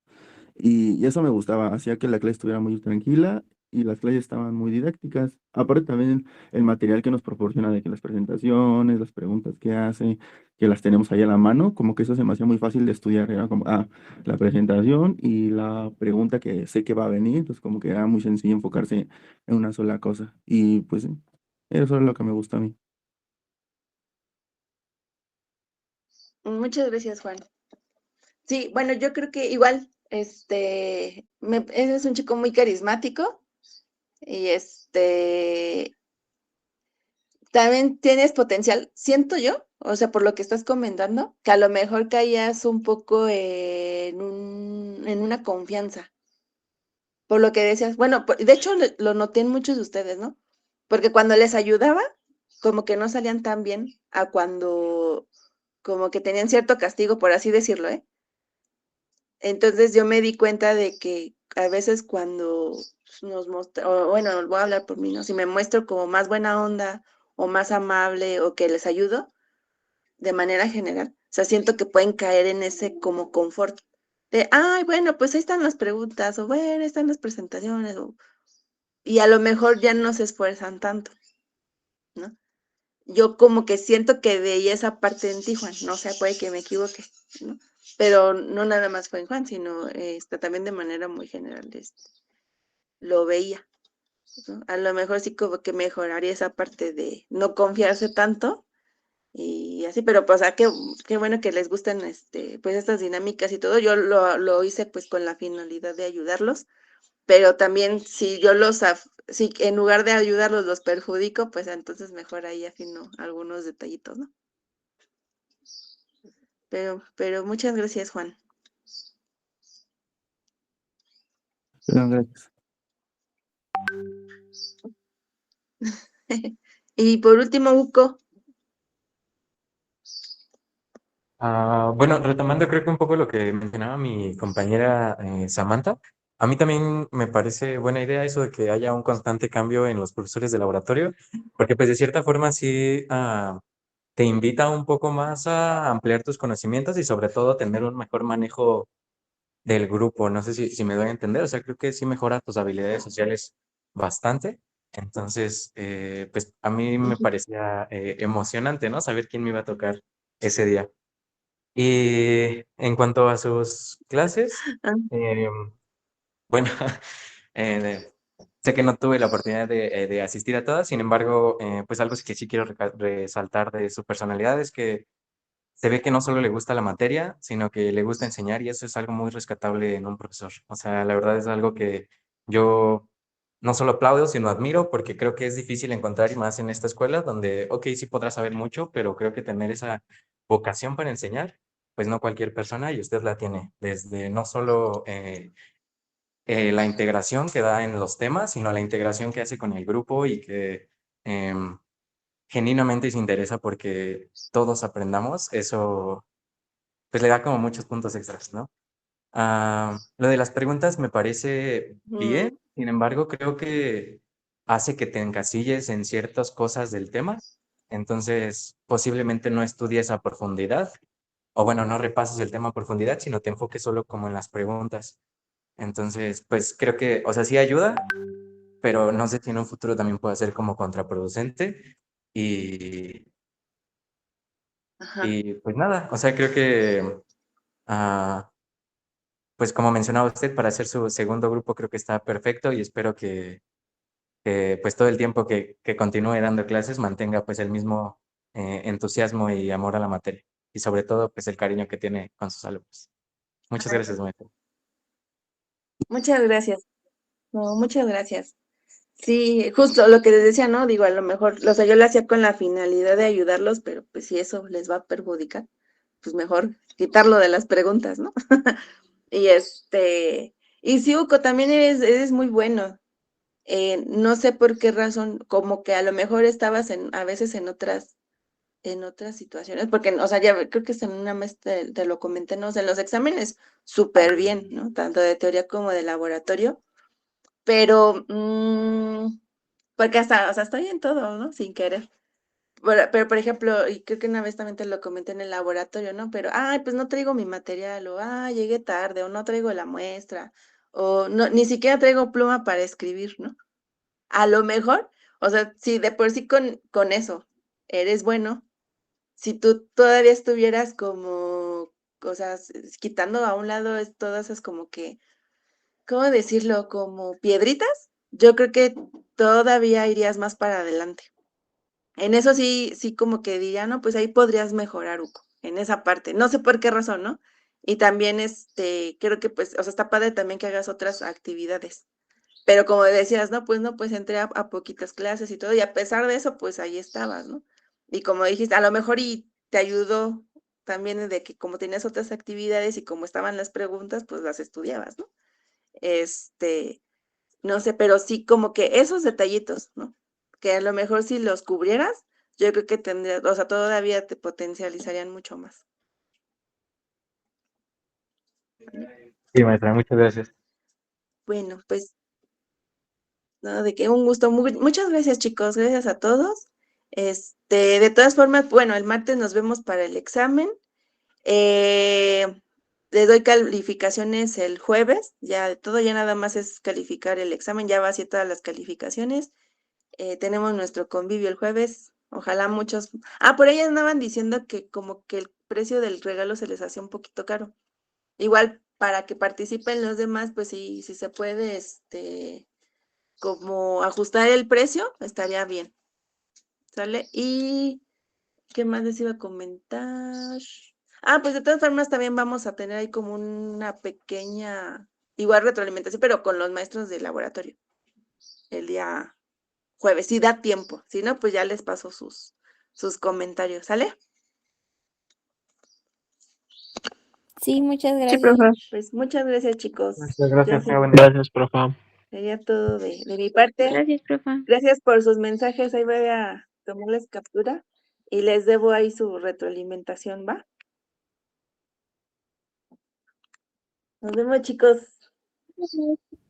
Y eso me gustaba, hacía que la clase estuviera muy tranquila y las clases estaban muy didácticas. Aparte también el material que nos proporciona de que las presentaciones, las preguntas que hace, que las tenemos ahí a la mano, como que eso se me hacía muy fácil de estudiar. Era como, la presentación y la pregunta que sé que va a venir, entonces como que era muy sencillo enfocarse en una sola cosa. Y pues sí, eso es lo que me gusta a mí. Muchas gracias, Juan. Sí, bueno, yo creo que igual, ese es un chico muy carismático y también tienes potencial, siento yo, o sea, por lo que estás comentando, que a lo mejor caías un poco en una confianza, por lo que decías. Bueno, de hecho lo noté en muchos de ustedes, ¿no? Porque cuando les ayudaba, como que no salían tan bien a cuando como que tenían cierto castigo, por así decirlo, ¿eh? Entonces yo me di cuenta de que a veces cuando nos muestra, o bueno, voy a hablar por mí, ¿no? Si me muestro como más buena onda o más amable o que les ayudo de manera general, o sea, siento que pueden caer en ese como confort de, ay, bueno, pues ahí están las preguntas o bueno, ahí están las presentaciones y a lo mejor ya no se esfuerzan tanto, ¿no? Yo como que siento que veía esa parte en ti, Juan, no sé, puede que me equivoque, ¿no? Pero no nada más fue en Juan, sino también de manera muy general lo veía, ¿no? A lo mejor sí como que mejoraría esa parte de no confiarse tanto y así, pero pues, qué bueno que les gustan pues estas dinámicas y todo. Yo lo hice pues con la finalidad de ayudarlos, pero también si si en lugar de ayudarlos los perjudico, pues entonces mejor ahí afino algunos detallitos, ¿no? Pero muchas gracias, Juan. Pero gracias. Y por último, Uco, Bueno, retomando creo que un poco lo que mencionaba mi compañera Samantha, a mí también me parece buena idea eso de que haya un constante cambio en los profesores de laboratorio, porque pues de cierta forma sí te invita un poco más a ampliar tus conocimientos y sobre todo tener un mejor manejo del grupo. No sé si me doy a entender, o sea, creo que sí mejora tus habilidades sociales bastante. Entonces, pues a mí me parecía emocionante, ¿no? Saber quién me iba a tocar ese día. Y en cuanto a sus clases, Ah, bueno, eh, sé que no tuve la oportunidad de asistir a todas, sin embargo, pues algo que sí quiero resaltar de su personalidad es que se ve que no solo le gusta la materia, sino que le gusta enseñar y eso es algo muy rescatable en un profesor. O sea, la verdad es algo que yo no solo aplaudo, sino admiro porque creo que es difícil encontrar y más en esta escuela donde, ok, sí podrás saber mucho, pero creo que tener esa vocación para enseñar, pues no cualquier persona y usted la tiene. Desde no solo la integración que da en los temas, sino la integración que hace con el grupo y que em, genuinamente se interesa porque todos aprendamos, eso pues le da como muchos puntos extras, ¿no? Lo de las preguntas me parece mm, bien, sin embargo, creo que hace que te encasilles en ciertas cosas del tema, entonces posiblemente no estudies a profundidad, o bueno, no repases el tema a profundidad, sino te enfoques solo como en las preguntas. Entonces, pues creo que, o sea, sí ayuda, pero no sé si en un futuro también puede ser como contraproducente y, ajá. y pues nada, o sea, creo que... ah, pues como mencionaba usted, para hacer su segundo grupo creo que está perfecto y espero que, pues todo el tiempo que continúe dando clases mantenga pues el mismo entusiasmo y amor a la materia y sobre todo pues el cariño que tiene con sus alumnos. Muchas gracias, maestro. Muchas gracias. No, muchas gracias. Sí, justo lo que les decía, ¿no? Digo, a lo mejor, o sea, yo lo hacía con la finalidad de ayudarlos, pero pues si eso les va a perjudicar, pues mejor quitarlo de las preguntas, ¿no? Y y sí, Uco, también eres muy bueno. No sé por qué razón, como que a lo mejor estabas a veces en otras situaciones, porque, o sea, ya creo que en una vez te lo comenté, ¿no? O sea, en los exámenes súper bien, ¿no? Tanto de teoría como de laboratorio, pero, porque hasta, o sea, estoy en todo, ¿no? Sin querer. Pero, por ejemplo, y creo que una vez también te lo comenté en el laboratorio, ¿no? Pero, ay, pues no traigo mi material, o, llegué tarde, o no traigo la muestra, o no, ni siquiera traigo pluma para escribir, ¿no? A lo mejor, o sea, si de por sí con eso eres bueno, si tú todavía estuvieras como, o sea, quitando a un lado todas esas como que, ¿cómo decirlo? Como piedritas, yo creo que todavía irías más para adelante. En eso sí como que diría, no, pues ahí podrías mejorar, Uco, en esa parte. No sé por qué razón, ¿no? Y también, creo que pues, o sea, está padre también que hagas otras actividades. Pero como decías, no, pues entré a poquitas clases y todo, y a pesar de eso, pues ahí estabas, ¿no? Y como dijiste, a lo mejor y te ayudó también de que como tenías otras actividades y como estaban las preguntas, pues las estudiabas, ¿no? Este, no sé, pero sí como que esos detallitos, ¿no? Que a lo mejor si los cubrieras, yo creo que tendrías, o sea, todavía te potencializarían mucho más. Sí, maestra, muchas gracias. Bueno, pues, no, de que un gusto. Muchas gracias, chicos. Gracias a todos. De todas formas, bueno, el martes nos vemos para el examen. Eh, Le doy calificaciones el jueves. Ya de todo, ya nada más es calificar el examen. Ya va así todas las calificaciones. Tenemos nuestro convivio el jueves. Ojalá muchos. Por ahí andaban diciendo que como que el precio del regalo se les hacía un poquito caro. Igual para que participen los demás, pues sí, si se puede, como ajustar el precio, estaría bien. ¿Sale? Y ¿qué más les iba a comentar? Pues de todas formas también vamos a tener ahí como una pequeña, igual retroalimentación, pero con los maestros de laboratorio, el día jueves, si da tiempo, si no, pues ya les paso sus comentarios, ¿sale? Sí, muchas Sí, gracias. profe. Pues muchas gracias, chicos. Muchas Ya gracias, Gracias, profe. sería todo de mi parte. Gracias, profa. Gracias por sus mensajes, ahí voy a tomarles captura y les debo ahí su retroalimentación, ¿va? Nos vemos, chicos.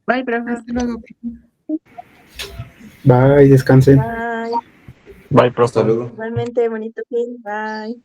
Bye, profa. Hasta luego. Bye, descansen. Bye. Bye, Hasta profe. luego. Igualmente, bonito fin. Bye.